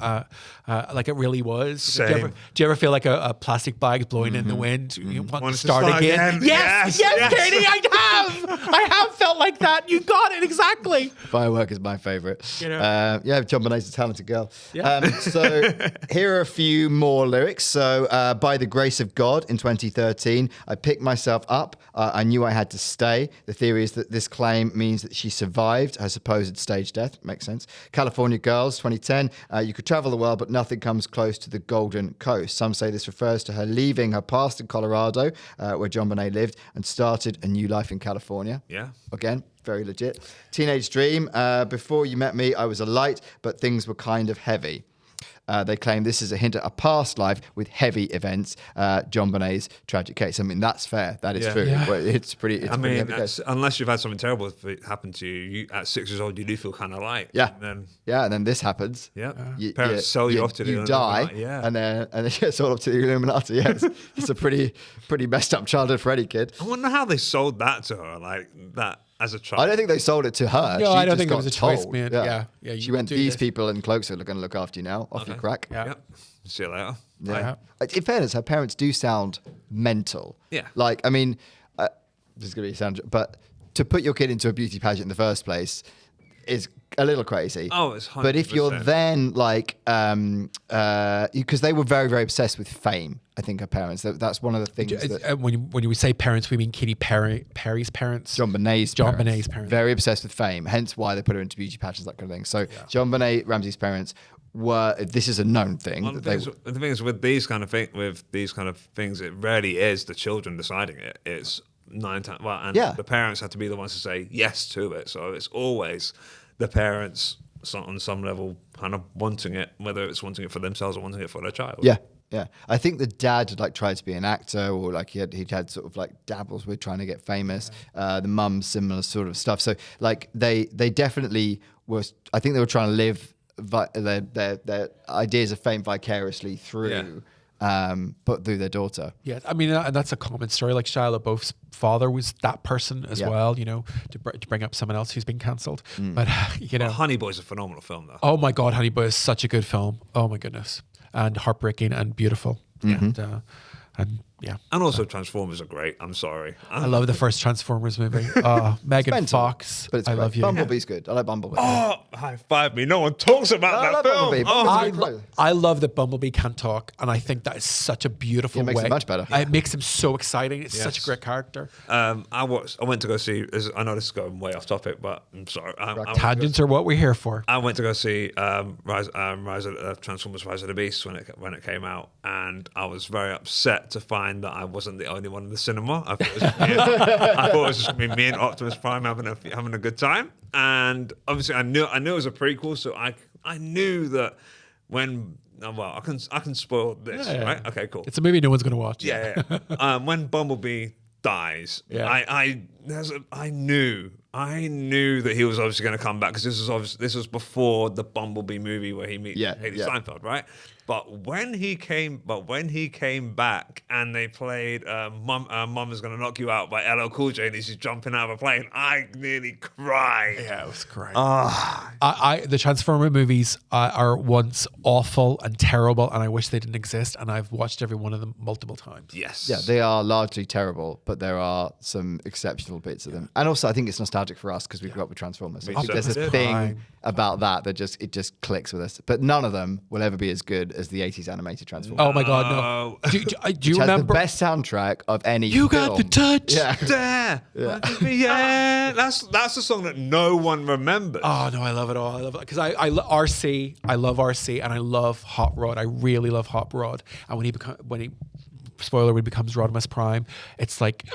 Speaker 1: like it really was. Do
Speaker 2: Same.
Speaker 1: you ever feel like a plastic bag blowing in the wind? You want
Speaker 2: Want
Speaker 1: to
Speaker 2: it to
Speaker 1: start
Speaker 2: start
Speaker 1: again?
Speaker 2: again?
Speaker 1: Yes,
Speaker 2: Yes.
Speaker 1: Katie, I have felt like that. You got it exactly.
Speaker 3: Firework is my favorite.
Speaker 1: You know?
Speaker 3: Yeah, JonBenét's a talented girl.
Speaker 1: Yeah.
Speaker 3: So here are a few more lyrics. So by the grace of God in 2013, I picked myself up. I knew I had to stay. The theory is that this claim means that she survived her supposed stage death. Makes sense. California Girls, 2010. You could travel the world, but nothing comes close to the Golden Coast. Some say this refers to her leaving her past in Colorado, where JonBenét lived, and started a new life in California.
Speaker 2: Yeah.
Speaker 3: Again, very legit. Teenage Dream. Before you met me, I was a light, but things were kind of heavy. They claim this is a hint at a past life with heavy events. JonBenét's tragic case. I mean, that's fair. That is
Speaker 2: Yeah.
Speaker 3: true.
Speaker 1: Yeah.
Speaker 3: But it's pretty. It's
Speaker 2: I
Speaker 3: a pretty
Speaker 2: mean,
Speaker 3: heavy case.
Speaker 2: unless you've had something terrible happen to you, at 6 years old, you do feel kind of light.
Speaker 3: Yeah.
Speaker 2: And then,
Speaker 3: Yeah, and then this happens.
Speaker 2: yeah. Parents sell you off to the
Speaker 3: You die,
Speaker 2: Illuminati, yeah.
Speaker 3: and then it's all up to the Illuminati. Yeah, it's a pretty messed up childhood for any kid.
Speaker 2: I wonder how they sold that to her, like that as a child.
Speaker 3: I don't think they sold it to her.
Speaker 1: No,
Speaker 3: She
Speaker 1: I don't
Speaker 3: just
Speaker 1: think it
Speaker 3: got
Speaker 1: was a choice,
Speaker 3: told.
Speaker 1: man. Yeah, you
Speaker 3: She went,
Speaker 1: do
Speaker 3: these
Speaker 1: this.
Speaker 3: people in cloaks are going to look after you now. Off you crack.
Speaker 1: Yeah.
Speaker 2: Yep. See you later.
Speaker 3: Yeah. In fairness, her parents do sound mental.
Speaker 2: Yeah.
Speaker 3: Like, I mean, this is going to be sound, but to put your kid into a beauty pageant in the first place is a little crazy.
Speaker 2: Oh, it's 100%.
Speaker 3: But if you're then like, because they were very, very obsessed with fame. I think her parents. That's one of the things that
Speaker 1: When you say parents, we mean Katy Perry's parents.
Speaker 3: JonBenét's
Speaker 1: parents.
Speaker 3: Very obsessed with fame. Hence why they put her into beauty pageants, that kind of thing. So JonBenét Ramsey's parents were. This is a known thing.
Speaker 2: Well,
Speaker 3: that
Speaker 2: the thing is with these kind of things, it rarely is the children deciding it. It's 9 times. Well, and
Speaker 3: Yeah.
Speaker 2: the parents have to be the ones to say yes to it. So it's always the parents on some level kind of wanting it, whether it's wanting it for themselves or wanting it for their child.
Speaker 3: Yeah. Yeah, I think the dad had like tried to be an actor, or like he'd had sort of like dabbles with trying to get famous. The mum, similar sort of stuff. So like they definitely was. I think they were trying to live their ideas of fame vicariously through, but through their daughter.
Speaker 1: Yeah, I mean, and that's a common story. Like Shia LaBeouf's father was that person as
Speaker 3: Yeah.
Speaker 1: well, you know, to bring up someone else who's been cancelled. But, you know,
Speaker 2: Honey Boy's a phenomenal film, though.
Speaker 1: oh my God, Honey Boy is such a good film. Oh my goodness. And heartbreaking and beautiful. And yeah.
Speaker 2: And also Transformers are great. I'm sorry.
Speaker 1: I love the first Transformers movie. Megan
Speaker 3: Mental,
Speaker 1: Fox.
Speaker 3: but it's
Speaker 1: I
Speaker 3: great.
Speaker 1: love you.
Speaker 3: Bumblebee's good. I like Bumblebee.
Speaker 2: Oh, high five me. No one talks about
Speaker 3: I
Speaker 2: that
Speaker 3: love
Speaker 2: film.
Speaker 3: Bumblebee.
Speaker 2: Oh,
Speaker 3: Bumblebee's
Speaker 1: I love that Bumblebee can't talk, and I think that is such a beautiful
Speaker 3: It makes
Speaker 1: way.
Speaker 3: it much better.
Speaker 1: It makes him so exciting. It's such a
Speaker 2: Yes.
Speaker 1: great character.
Speaker 2: I went to go see. I know this is going way off topic, but I'm sorry.
Speaker 1: Tangents are what we're here for.
Speaker 2: I went to go see Rise of Transformers: Rise of the Beast when it came out, and I was very upset to find that I wasn't the only one in the cinema. I thought it was just me and Optimus Prime having a good time, and obviously I knew it was a prequel, so I knew that when I can spoil this,
Speaker 1: Yeah.
Speaker 2: right? Okay, cool.
Speaker 1: It's a movie no one's going to watch.
Speaker 2: Yeah. When Bumblebee dies,
Speaker 1: Yeah.
Speaker 2: I knew that he was obviously going to come back because this was before the Bumblebee movie where he meets Haley Steinfeld, right? But when he came back and they played "Mum is Gonna Knock You Out" by LL Cool J and he's just jumping out of a plane, I nearly cried.
Speaker 1: Yeah, it was great. The Transformer movies are once awful and terrible, and I wish they didn't exist. And I've watched every one of them multiple times.
Speaker 2: Yes.
Speaker 3: Yeah, they are largely terrible, but there are some exceptional bits of them. And also, I think it's nostalgic for us because we grew up with Transformers. So I think there's a
Speaker 2: certainly
Speaker 3: thing
Speaker 1: did.
Speaker 3: about that it just clicks with us. But none of them will ever be as good as the 80s animated Transformers.
Speaker 1: Oh my God, no! Do you
Speaker 3: Which has
Speaker 1: remember?
Speaker 3: the best soundtrack of any
Speaker 1: You got
Speaker 3: film.
Speaker 1: the touch.
Speaker 3: Yeah.
Speaker 2: Yeah. That's a song that no one remembers.
Speaker 1: Oh no, I love it all. I love it because I RC. I love RC and I love Hot Rod. I really love Hot Rod. And when he spoiler, when he becomes Rodimus Prime, it's like,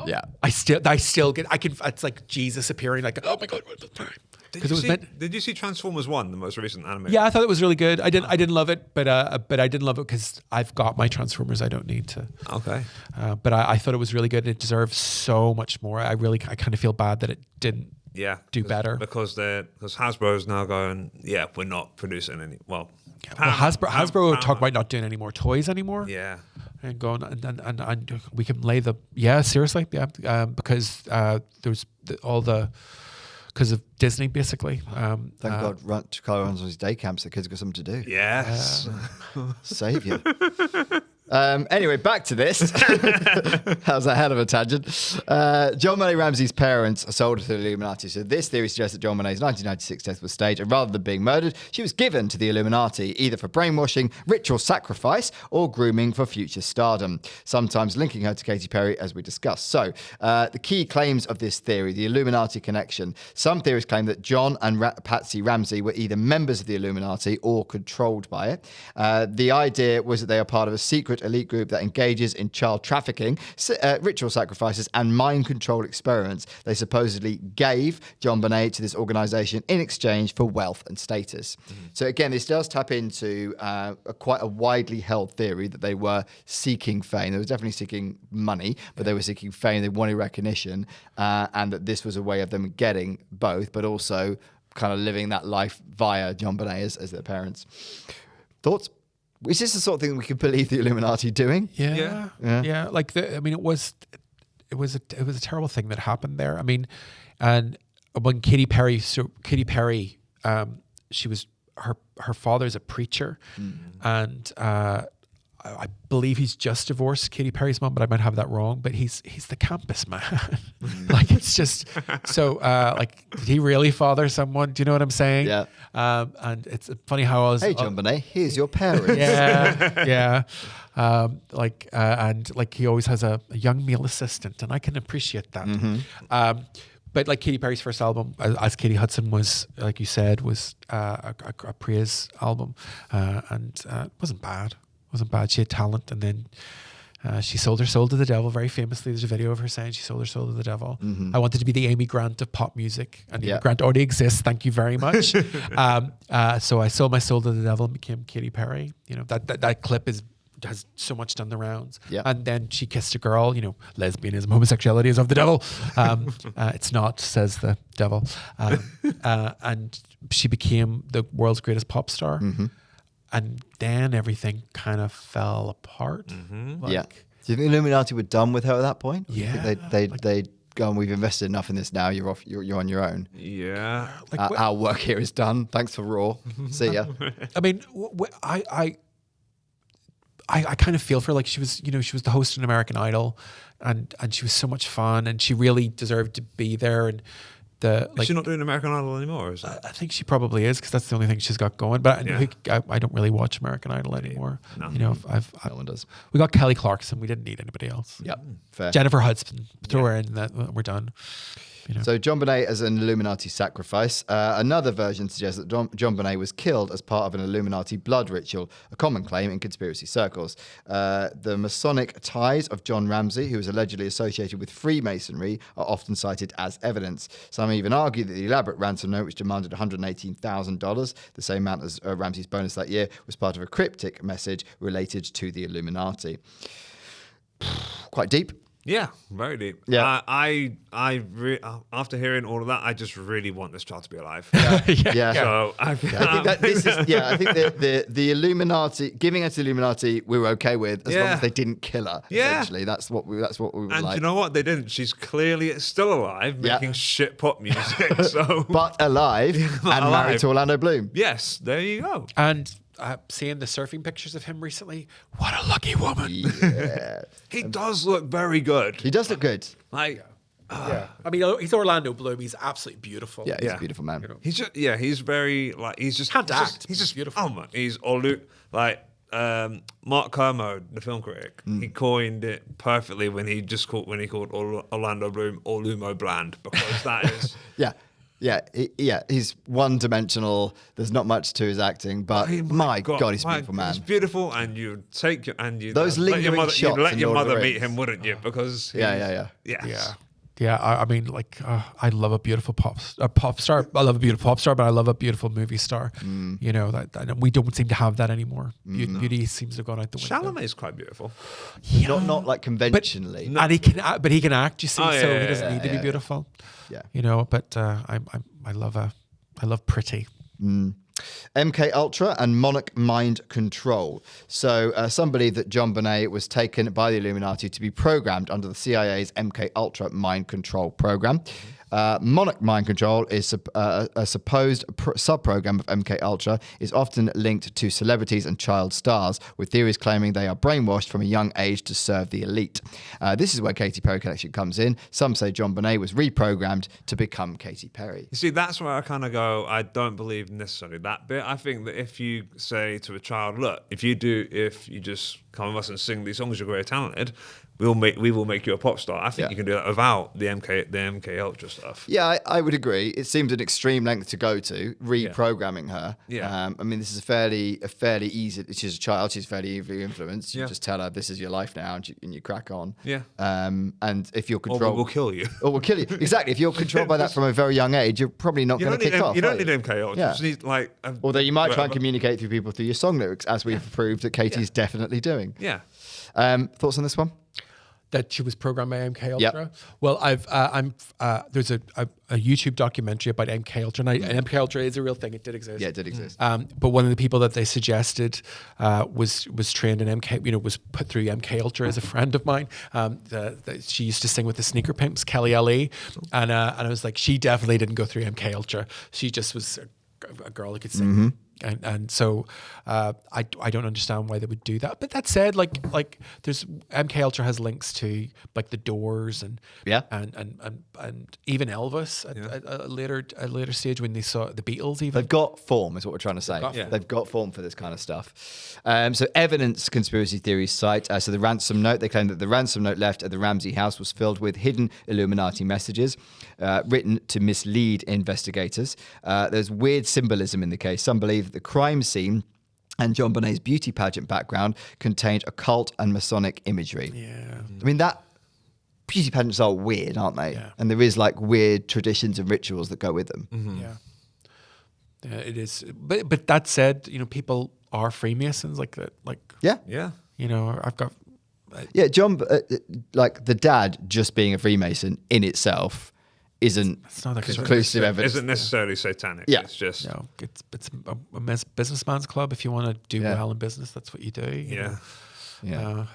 Speaker 3: Yeah.
Speaker 1: I still get, it's like Jesus appearing, like, oh my God, Rodimus Prime.
Speaker 2: Did you see Transformers 1, the most recent anime?
Speaker 1: Yeah, I thought it was really good. I didn't love it, but I didn't love it because I've got my Transformers. I don't need to.
Speaker 2: Okay.
Speaker 1: But I thought it was really good. It deserves so much more. I kind of feel bad that it didn't do better.
Speaker 2: Because Hasbro is now going, we're not producing any. Well,
Speaker 1: Hasbro talk about not doing any more toys anymore.
Speaker 2: Yeah.
Speaker 1: And going and we can lay seriously, because there's because of Disney, basically.
Speaker 3: Thank God Kyle runs on his day camps. The kids got something to do.
Speaker 2: Yes.
Speaker 3: Saviour. Anyway, back to this. That was a hell of a tangent. JonBenét Ramsey's parents are sold to the Illuminati. So this theory suggests that JonBenét's 1996 death was staged, and rather than being murdered, she was given to the Illuminati, either for brainwashing, ritual sacrifice, or grooming for future stardom, sometimes linking her to Katy Perry, as we discussed. So the key claims of this theory, the Illuminati connection. Some theorists claim that John and Patsy Ramsey were either members of the Illuminati or controlled by it. The idea was that they are part of a secret elite group that engages in child trafficking, ritual sacrifices, and mind control experiments. They supposedly gave JonBenét to this organization in exchange for wealth and status. So again, this does tap into quite a widely held theory that they were seeking fame. They were definitely seeking money, but they were seeking fame. They wanted recognition, and that this was a way of them getting both, but also kind of living that life via JonBenét as their parents. Thoughts? Is this the sort of thing we could believe the Illuminati doing?
Speaker 1: Yeah. Like it was a terrible thing that happened there. I mean, and when Katy Perry, she was her father's a preacher, and I believe he's just divorced Katy Perry's mom, but I might have that wrong. But he's the campus man. Like, it's just so like, did he really father someone? Do you know what I'm saying?
Speaker 3: Yeah.
Speaker 1: And it's funny how I was.
Speaker 3: Hey, JonBenét, here's your parents.
Speaker 1: Yeah. And like he always has a young male assistant, and I can appreciate that. But like Katy Perry's first album, as Katie Hudson was, like you said, was a praise album, and it wasn't bad. She had talent, and then she sold her soul to the devil. Very famously, there's a video of her saying she sold her soul to the devil. I wanted to be the Amy Grant of pop music, and Amy Grant already exists. Thank you very much. So I sold my soul to the devil and became Katy Perry. You know, that clip has so much done the rounds. Yeah. And then she kissed a girl. You know, lesbianism, homosexuality is of the devil. It's not, says the devil. And she became the world's greatest pop star. And then everything kind of fell apart.
Speaker 3: Do you think the Illuminati were done with her at that point?
Speaker 1: Yeah.
Speaker 3: They'd gone, we've invested enough in this now, you're off, you're on your own.
Speaker 2: Yeah.
Speaker 3: Our work here is done. Thanks for Raw. See ya.
Speaker 1: I mean, I kind of feel for her. Like, she was the host of American Idol, and she was so much fun, and she really deserved to be there. And
Speaker 2: is she not doing American Idol anymore? Is that?
Speaker 1: I think she probably is, because that's the only thing she's got going. But I don't really watch American Idol anymore. No. You know,
Speaker 3: no one does.
Speaker 1: We got Kelly Clarkson. We didn't need anybody else.
Speaker 3: Yep, fair.
Speaker 1: Jennifer Hudson. Throw her in. That we're done. You know.
Speaker 3: So JonBenét as an Illuminati sacrifice. Another version suggests that JonBenét was killed as part of an Illuminati blood ritual, a common claim in conspiracy circles. The Masonic ties of John Ramsey, who is allegedly associated with Freemasonry, are often cited as evidence. Some even argue that the elaborate ransom note, which demanded $118,000, the same amount as Ramsey's bonus that year, was part of a cryptic message related to the Illuminati. Quite deep.
Speaker 2: Yeah, very deep.
Speaker 3: Yeah,
Speaker 2: after hearing all of that, I just really want this child to be alive.
Speaker 3: Yeah.
Speaker 2: So
Speaker 3: I think that this is. Yeah, I think the Illuminati, giving her to the Illuminati, we were okay with, as long as they didn't kill her.
Speaker 2: Yeah,
Speaker 3: essentially, that's what we would
Speaker 2: and
Speaker 3: like.
Speaker 2: You know what? They didn't. She's clearly still alive, making shit pop music. So,
Speaker 3: but alive and married to Orlando Bloom.
Speaker 2: Yes, there you go.
Speaker 1: And seeing the surfing pictures of him recently, what a lucky woman.
Speaker 3: Yeah.
Speaker 2: He does look very good.
Speaker 3: He does look good.
Speaker 2: Like,
Speaker 1: I mean, he's Orlando Bloom. He's absolutely beautiful.
Speaker 3: Yeah, he's a beautiful man.
Speaker 1: You know.
Speaker 2: He's just, he's very, like, he's just
Speaker 1: can't act.
Speaker 2: He's just
Speaker 1: beautiful.
Speaker 2: Oh man, he's Mark Kermode, the film critic. He coined it perfectly when he called Orlando Bloom Olumo Bland, because that is
Speaker 3: Yeah. He's one-dimensional. There's not much to his acting, but my God, he's a beautiful man.
Speaker 2: He's beautiful, and you take your
Speaker 3: those lingering shots.
Speaker 2: You'd let your
Speaker 3: Lord of the
Speaker 2: mother meet
Speaker 3: Rings.
Speaker 2: him, wouldn't you? Because
Speaker 1: Yeah, I mean, like, I love a beautiful pop star. I love a beautiful pop star, but I love a beautiful movie star. You know, that we don't seem to have that anymore. Beauty seems to have gone out the window.
Speaker 2: Chalamet's quite beautiful.
Speaker 3: Not like conventionally.
Speaker 1: And he can act. You see,
Speaker 2: Oh,
Speaker 1: so he doesn't need to be beautiful.
Speaker 3: Yeah.
Speaker 1: You know, but I love pretty.
Speaker 3: MK Ultra and Monarch Mind Control. So somebody that JonBenét was taken by the Illuminati to be programmed under the CIA's MK Ultra mind control program. Monarch Mind Control is a supposed sub-program of MK Ultra is often linked to celebrities and child stars, with theories claiming they are brainwashed from a young age to serve the elite. This is where Katy Perry connection comes in. Some say JonBenét was reprogrammed to become Katy Perry.
Speaker 2: You see, that's where I kind of go, I don't believe necessarily that bit. I think that if you say to a child, look, if you just come with us and sing these songs, you're very talented, we will make you a pop star. I think you can do that without the MK Ultra stuff.
Speaker 3: Yeah, I would agree. It seemed an extreme length to go to, reprogramming her.
Speaker 2: Yeah.
Speaker 3: I mean, this is a fairly easy. She's a child. She's fairly easily influenced. You
Speaker 2: Yeah.
Speaker 3: just tell her this is your life now, and you crack on.
Speaker 2: Yeah.
Speaker 3: And if you're
Speaker 2: Or
Speaker 3: controlled,
Speaker 2: we'll kill you.
Speaker 3: Or we'll kill you. Exactly. If you're controlled by that from a very young age, you're probably not going to kick off.
Speaker 2: You don't
Speaker 3: are
Speaker 2: need MK Ultra.
Speaker 3: Yeah.
Speaker 2: You just need, like,
Speaker 3: Although you might try and communicate through people through your song lyrics, as we've proved that Katie's definitely doing.
Speaker 2: Yeah.
Speaker 3: Thoughts on this one?
Speaker 1: That she was programmed by MK Ultra.
Speaker 3: Yep.
Speaker 1: Well, there's a YouTube documentary about MK Ultra, and MK Ultra is a real thing. It did exist.
Speaker 3: Yeah, it did exist.
Speaker 1: But one of the people that they suggested was trained in MK. You know, was put through MK Ultra as a friend of mine. She used to sing with the Sneaker Pimps, Kelly LE, and I was like, she definitely didn't go through MK Ultra. She just was a girl who could sing. And so I don't understand why they would do that. But that said, like there's MK Ultra has links to like the Doors and even Elvis at a later stage when they saw the Beatles. Even
Speaker 3: They've got form, is what we're trying to say. They've got form for this kind of stuff. So Evidence conspiracy theories site. So the ransom note, they claim that the ransom note left at the Ramsey house was filled with hidden Illuminati messages written to mislead investigators. There's weird symbolism in the case. Some believe that the crime scene and JonBenét's beauty pageant background contained occult and Masonic imagery.
Speaker 1: Yeah.
Speaker 3: I mean, that beauty pageants are weird, aren't they?
Speaker 1: Yeah.
Speaker 3: And there is like weird traditions and rituals that go with them.
Speaker 1: Yeah, it is. But that said, you know, people are Freemasons like that. Like
Speaker 2: Yeah.
Speaker 1: you know, I've got
Speaker 3: Yeah, like the dad just being a Freemason in itself isn't
Speaker 1: not that
Speaker 3: conclusive evidence.
Speaker 2: Isn't necessarily satanic.
Speaker 3: Yeah.
Speaker 2: It's just
Speaker 1: you know, it's a businessman's club. If you want to do well in business, that's what you do. you know.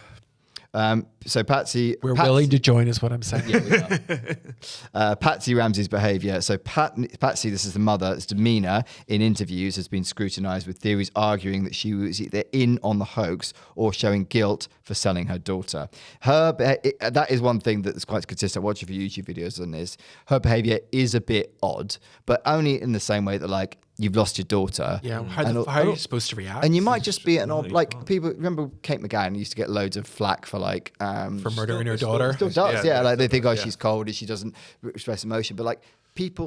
Speaker 3: So Patsy,
Speaker 1: We're willing to join, is what I'm saying.
Speaker 3: Yeah, we are. Patsy Ramsey's behaviour. So Patsy, this is the mother's demeanour in interviews has been scrutinised with theories arguing that she was either in on the hoax or showing guilt for selling her daughter. That is one thing that's quite consistent. Watching for YouTube videos on this, her behaviour is a bit odd, but only in the same way that like you've lost your daughter.
Speaker 1: Yeah, how are you supposed to react?
Speaker 3: And you might just be an odd, like people remember Kate McGann used to get loads of flack for like
Speaker 1: for murdering her daughter.
Speaker 3: Still does, like they think she's cold and she doesn't express emotion, but like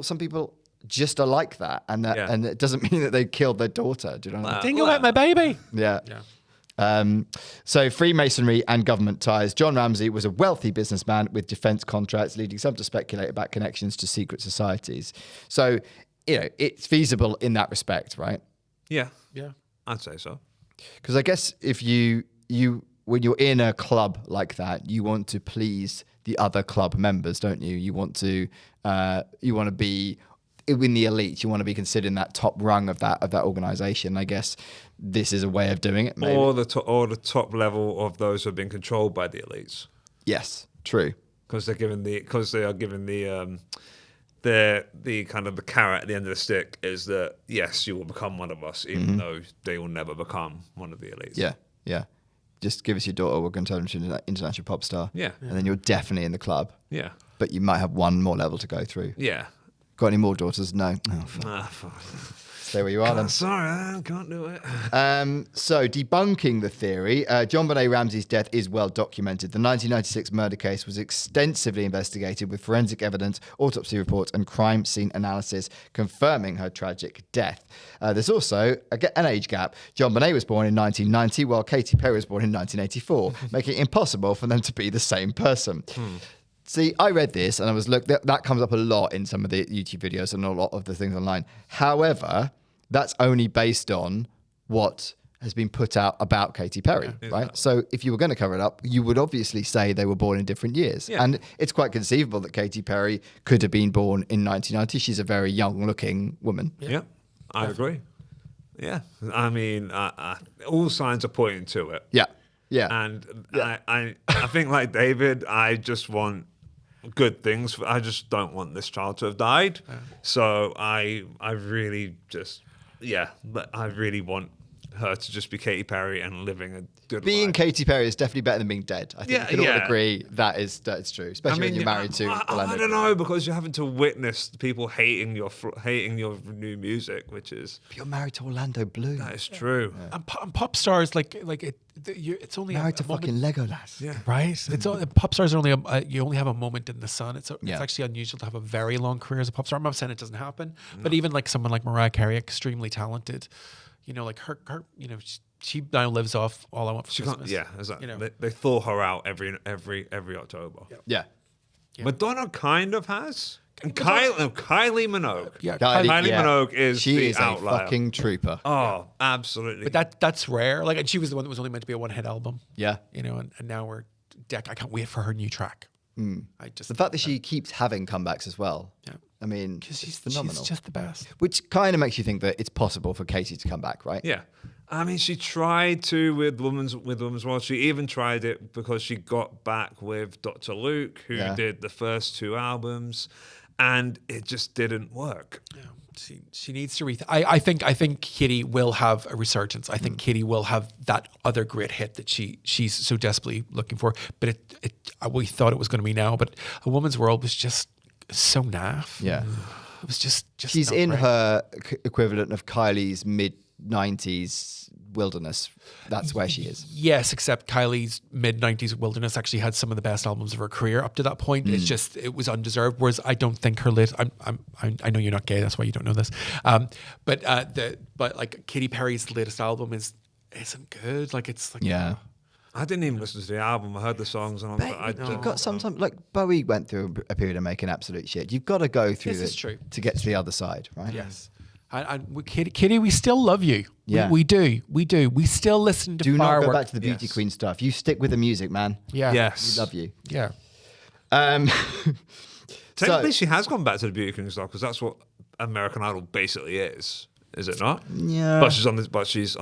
Speaker 3: some people just are like that, and it doesn't mean that they killed their daughter. Do you know what I mean?
Speaker 1: Think about my baby.
Speaker 3: Yeah. So Freemasonry and government ties. John Ramsey was a wealthy businessman with defense contracts, leading some to speculate about connections to secret societies. So, you know, it's feasible in that respect, right?
Speaker 2: Yeah.
Speaker 1: Yeah.
Speaker 2: I'd say so.
Speaker 3: Because I guess if you when you're in a club like that, you want to please the other club members, don't you? You want to be in the elite. You want to be considered in that top rung of that organization. I guess this is a way of doing it. Maybe.
Speaker 2: Or the top level of those who have been controlled by the elites.
Speaker 3: Yes, true.
Speaker 2: Because they are given the kind of the carrot at the end of the stick is that yes, you will become one of us, even though they will never become one of the elites.
Speaker 3: Yeah. Just give us your daughter. We're going to turn her into an international pop star.
Speaker 2: Yeah.
Speaker 3: And then you're definitely in the club.
Speaker 2: Yeah.
Speaker 3: But you might have one more level to go through.
Speaker 2: Yeah.
Speaker 3: Got any more daughters? No. Oh, fuck.
Speaker 2: Fuck.
Speaker 3: Stay where you are then.
Speaker 2: Sorry, I can't do it.
Speaker 3: So, debunking the theory, JonBenét Ramsey's death is well documented. The 1996 murder case was extensively investigated with forensic evidence, autopsy reports, and crime scene analysis confirming her tragic death. There's also an age gap. JonBenét was born in 1990, while Katy Perry was born in 1984, making it impossible for them to be the same person. See, I read this and I was that comes up a lot in some of the YouTube videos and a lot of the things online. However, that's only based on what has been put out about Katy Perry, right? So if you were going to cover it up, you would obviously say they were born in different years.
Speaker 2: Yeah.
Speaker 3: And it's quite conceivable that Katy Perry could have been born in 1990. She's a very young-looking woman.
Speaker 2: Yeah, I agree. Yeah, I mean, all signs are pointing to it.
Speaker 3: Yeah, yeah.
Speaker 2: And I think, like David, I just want good things. I just don't want this child to have died. So I really just, but I really want her to just be Katy Perry and living a good
Speaker 3: Being
Speaker 2: life.
Speaker 3: Katy Perry is definitely better than being dead. I think we can all agree that is true, especially when you're married to
Speaker 2: I don't know, because you're having to witness people hating your new music, which is...
Speaker 3: But you're married to Orlando Bloom.
Speaker 2: That is true.
Speaker 1: And pop stars, it's only
Speaker 3: Married to
Speaker 1: a moment,
Speaker 3: fucking Legolas.
Speaker 2: Yeah.
Speaker 1: right? It's pop stars are only you only have a moment in the sun. It's
Speaker 3: Yeah.
Speaker 1: actually unusual to have a very long career as a pop star. I'm not saying it doesn't happen, but even like someone like Mariah Carey, extremely talented. You know, like her she now lives off All I Want for
Speaker 2: She
Speaker 1: Christmas.
Speaker 2: can't, exactly.
Speaker 1: You know.
Speaker 2: They thaw her out every October.
Speaker 3: Yeah.
Speaker 2: Madonna kind of has. And Kylie Minogue.
Speaker 1: Yeah,
Speaker 2: Kylie Minogue is
Speaker 3: she
Speaker 2: the
Speaker 3: is
Speaker 2: outlier.
Speaker 3: a fucking trooper.
Speaker 2: Oh, absolutely.
Speaker 1: but that's rare. Like, and she was the one that was only meant to be a one-hit album.
Speaker 3: Yeah.
Speaker 1: You know, and now we're I can't wait for her new track.
Speaker 3: The fact that she keeps having comebacks as well.
Speaker 1: Yeah.
Speaker 3: I mean,
Speaker 1: Because
Speaker 3: she's phenomenal.
Speaker 1: She's just the best.
Speaker 3: Which kind of makes you think that it's possible for Katy to come back, right?
Speaker 2: Yeah. I mean, she tried to with Women's World. She even tried it because she got back with Dr. Luke, who did the first 2 albums, and it just didn't work.
Speaker 1: Yeah. She needs to I think Kitty will have a resurgence. I think Kitty will have that other great hit that she's so desperately looking for. But we thought it was going to be now, but A Woman's World was just so naff.
Speaker 3: Yeah.
Speaker 1: It was just
Speaker 3: She's
Speaker 1: not
Speaker 3: in
Speaker 1: great.
Speaker 3: her equivalent of Kylie's mid-90s Wilderness. That's where she is.
Speaker 1: Yes, except Kylie's mid-90s Wilderness actually had some of the best albums of her career up to that point. It's just, it was undeserved. Whereas I don't think her I know you're not gay, that's why you don't know this. But like Katy Perry's latest album isn't good. Like it's like
Speaker 2: I didn't even listen to the album. I heard the songs, and
Speaker 3: You've got sometimes, like Bowie went through a period of making absolute shit. You've got to go through
Speaker 1: This is true.
Speaker 3: to get to the other side, right?
Speaker 1: Yes. And Kitty, we still love you.
Speaker 3: Yeah.
Speaker 1: We do. We still listen to
Speaker 3: Do not
Speaker 1: Firework.
Speaker 3: go back to the beauty queen stuff. You stick with the music, man.
Speaker 1: Yeah.
Speaker 2: Yes.
Speaker 3: We love you.
Speaker 1: Yeah.
Speaker 2: Technically, she has gone back to the Beauty King stuff because that's what American Idol basically is it not?
Speaker 3: Yeah.
Speaker 2: But she's on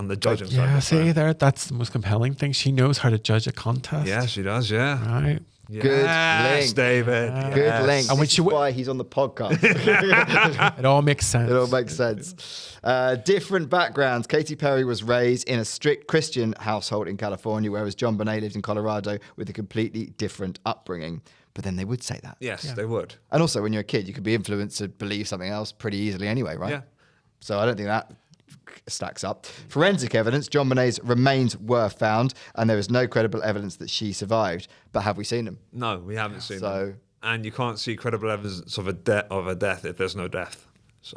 Speaker 2: the judging side.
Speaker 1: Yeah,
Speaker 2: of
Speaker 1: see
Speaker 2: it.
Speaker 1: there, that's the most compelling thing. She knows how to judge a contest.
Speaker 2: Yeah, she does. Yeah.
Speaker 1: Right.
Speaker 3: Good
Speaker 2: Yes,
Speaker 3: link.
Speaker 2: David.
Speaker 3: Good
Speaker 2: Yes.
Speaker 3: link.
Speaker 1: And when
Speaker 3: This
Speaker 1: she
Speaker 3: is why he's on the podcast.
Speaker 1: It all makes sense.
Speaker 3: It all makes sense. Different backgrounds. Katy Perry was raised in a strict Christian household in California, whereas JonBenét lived in Colorado with a completely different upbringing. But then they would say that.
Speaker 2: Yes, they would.
Speaker 3: And also, when you're a kid, you could be influenced to believe something else pretty easily anyway, right?
Speaker 2: Yeah.
Speaker 3: So I don't think that stacks up. Forensic evidence. JonBenét's remains were found, and there is no credible evidence that she survived. But have we seen them?
Speaker 2: No, we haven't seen
Speaker 3: So-
Speaker 2: them. And you can't see credible evidence of a death if there's no death. So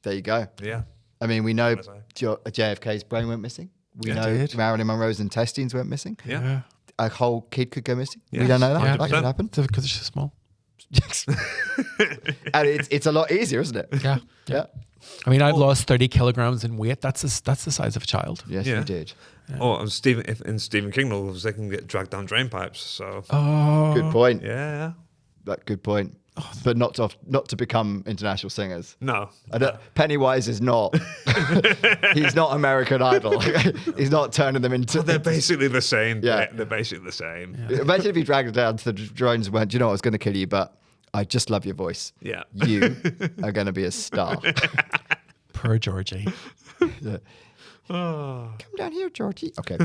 Speaker 3: There you go.
Speaker 2: yeah.
Speaker 3: I mean, we know
Speaker 2: What can
Speaker 3: JFK's brain went missing. We know
Speaker 1: did.
Speaker 3: Marilyn Monroe's intestines went missing.
Speaker 2: Yeah.
Speaker 3: A whole kid could go missing. We
Speaker 2: Yes.
Speaker 3: don't know that.
Speaker 1: Yeah.
Speaker 3: That could happen.
Speaker 1: Because it's just small.
Speaker 3: And it's a lot easier, isn't it?
Speaker 1: Yeah.
Speaker 3: Yeah.
Speaker 1: I mean, I've lost 30 kilograms in weight. That's the size of a child.
Speaker 3: Yes,
Speaker 2: Yeah.
Speaker 3: you did.
Speaker 2: Or in Stephen King novels, they can get dragged down drain pipes. So
Speaker 1: Oh.
Speaker 3: Good point.
Speaker 2: yeah.
Speaker 3: Good point. But not to become international singers.
Speaker 2: No.
Speaker 3: Pennywise is not. He's not American Idol. He's not turning them into.
Speaker 2: They're basically the same.
Speaker 3: Yeah.
Speaker 2: They're basically the same.
Speaker 3: Imagine if you dragged it down to the drones and went, "Do you know what? I was going to kill you, but I just love your voice.
Speaker 2: Yeah.
Speaker 3: You are going to be a star."
Speaker 1: Poor Georgie.
Speaker 3: Come down here, Georgie. Okay.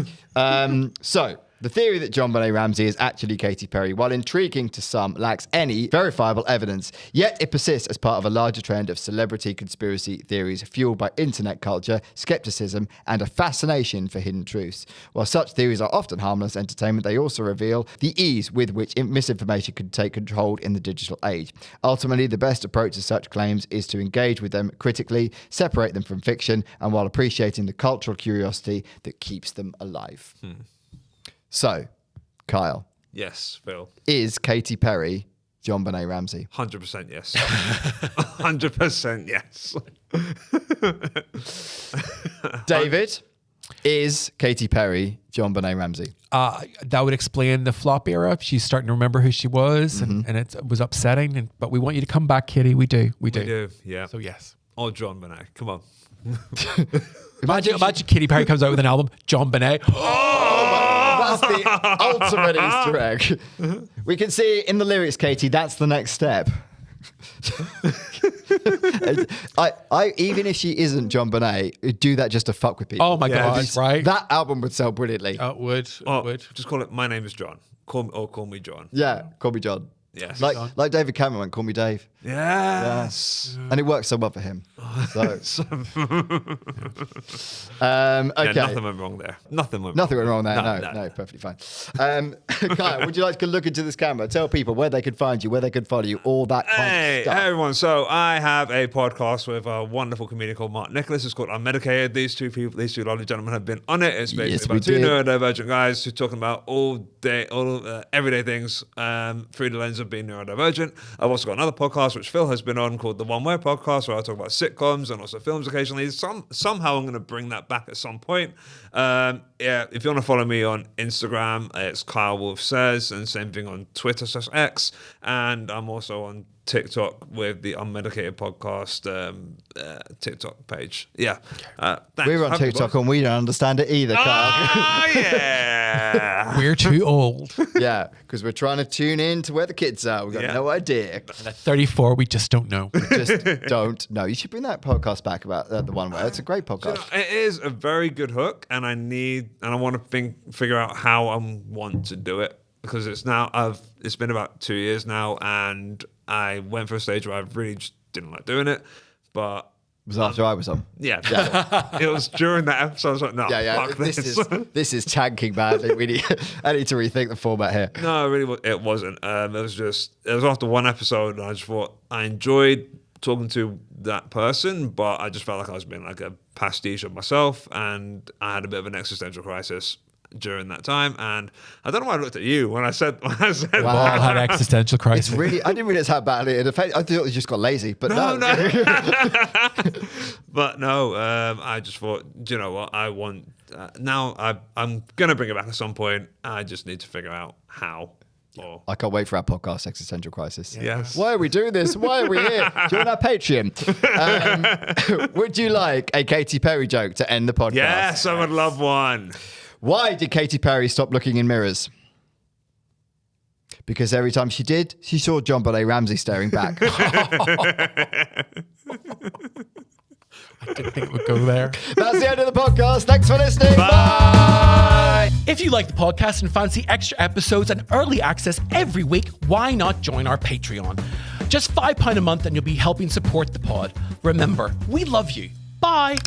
Speaker 3: So The theory that JonBenét Ramsey is actually Katy Perry, while intriguing to some, lacks any verifiable evidence. Yet it persists as part of a larger trend of celebrity conspiracy theories fueled by internet culture, skepticism, and a fascination for hidden truths. While such theories are often harmless entertainment, they also reveal the ease with which misinformation can take control in the digital age. Ultimately, the best approach to such claims is to engage with them critically, separate them from fiction, and while appreciating the cultural curiosity that keeps them alive. So, Kyle.
Speaker 2: Yes, Phil.
Speaker 3: Is Katy Perry JonBenét Ramsey?
Speaker 2: 100% yes. 100% yes.
Speaker 3: David, is Katy Perry JonBenét Ramsey?
Speaker 1: That would explain the flop era. She's starting to remember who she was, and it was upsetting. But we want you to come back, Kitty. We do.
Speaker 2: We do, yeah.
Speaker 1: So yes.
Speaker 2: Oh, JonBenét, come on.
Speaker 1: Imagine Katy Perry comes out with an album, JonBenét.
Speaker 3: That's the ultimate Easter egg. We can see in the lyrics, Katie, that's the next step. I even if she isn't JonBenét, do that just to fuck with people.
Speaker 1: Oh my God, right?
Speaker 3: That album would sell brilliantly.
Speaker 1: It would. It would.
Speaker 2: Just call it My Name is John. Call me John.
Speaker 3: Yeah, call me John.
Speaker 2: Yes.
Speaker 3: Like David Cameron went, call me Dave.
Speaker 2: Yes.
Speaker 3: And it worked so well for him. So. Okay.
Speaker 2: Yeah, nothing went wrong there. Nothing went
Speaker 3: wrong there. No, perfectly fine. Kyle, would you like to look into this camera? Tell people where they could find you, where they could follow you, all that kind of stuff.
Speaker 2: Hey, everyone. So I have a podcast with a wonderful comedian called Mark Nicholas. It's called Unmedicated. These two lovely gentlemen have been on it. It's basically about two neurodivergent guys who are talking about everyday things through the lens of being neurodivergent. I've also got another podcast which Phil has been on called the One Word Podcast, where I talk about sitcoms and also films occasionally. Somehow I'm going to bring that back at some point. If you want to follow me on Instagram, it's Kyle Woolf Says, and same thing on Twitter/X, and I'm also on TikTok with the Unmedicated Podcast TikTok page. Yeah.
Speaker 3: We're on TikTok and we don't understand it either, Kyle.
Speaker 2: Oh, yeah.
Speaker 1: We're too old.
Speaker 3: Yeah, because we're trying to tune in to where the kids are. We've got no idea.
Speaker 1: And at 34, we just don't know.
Speaker 3: We just don't know. You should bring that podcast back about the one where it's a great podcast.
Speaker 2: It is a very good hook, and I want to figure out how I want to do it, because it's been about 2 years now, and I went for a stage where I really just didn't like doing it, but
Speaker 3: it was after I was on.
Speaker 2: Yeah. It was during that episode. I was like, no, fuck this.
Speaker 3: This is tanking badly. I need to rethink the format here.
Speaker 2: No, it wasn't. It was after one episode, and I just thought I enjoyed talking to that person, but I just felt like I was being like a pastiche of myself, and I had a bit of an existential crisis during that time, and I don't know why I looked at you when I said
Speaker 1: wow. I had existential crisis.
Speaker 3: It's really, I didn't realize how badly it affected. I thought you just got lazy, but no.
Speaker 2: But no, I just thought, you know what, I want now. I'm gonna bring it back at some point. I just need to figure out how.
Speaker 3: I can't wait for our podcast, Existential Crisis.
Speaker 2: Yes.
Speaker 3: Why are we doing this? Why are we here? Join our Patreon. Would you like a Katy Perry joke to end the podcast?
Speaker 2: Yes, I would love one.
Speaker 3: Why did Katy Perry stop looking in mirrors? Because every time she did, she saw JonBenét Ramsey staring back.
Speaker 1: I didn't think it would go there.
Speaker 3: That's the end of the podcast. Thanks for listening.
Speaker 2: Bye.
Speaker 1: If you like the podcast and fancy extra episodes and early access every week, why not join our Patreon? Just £5 a month and you'll be helping support the pod. Remember, we love you. Bye.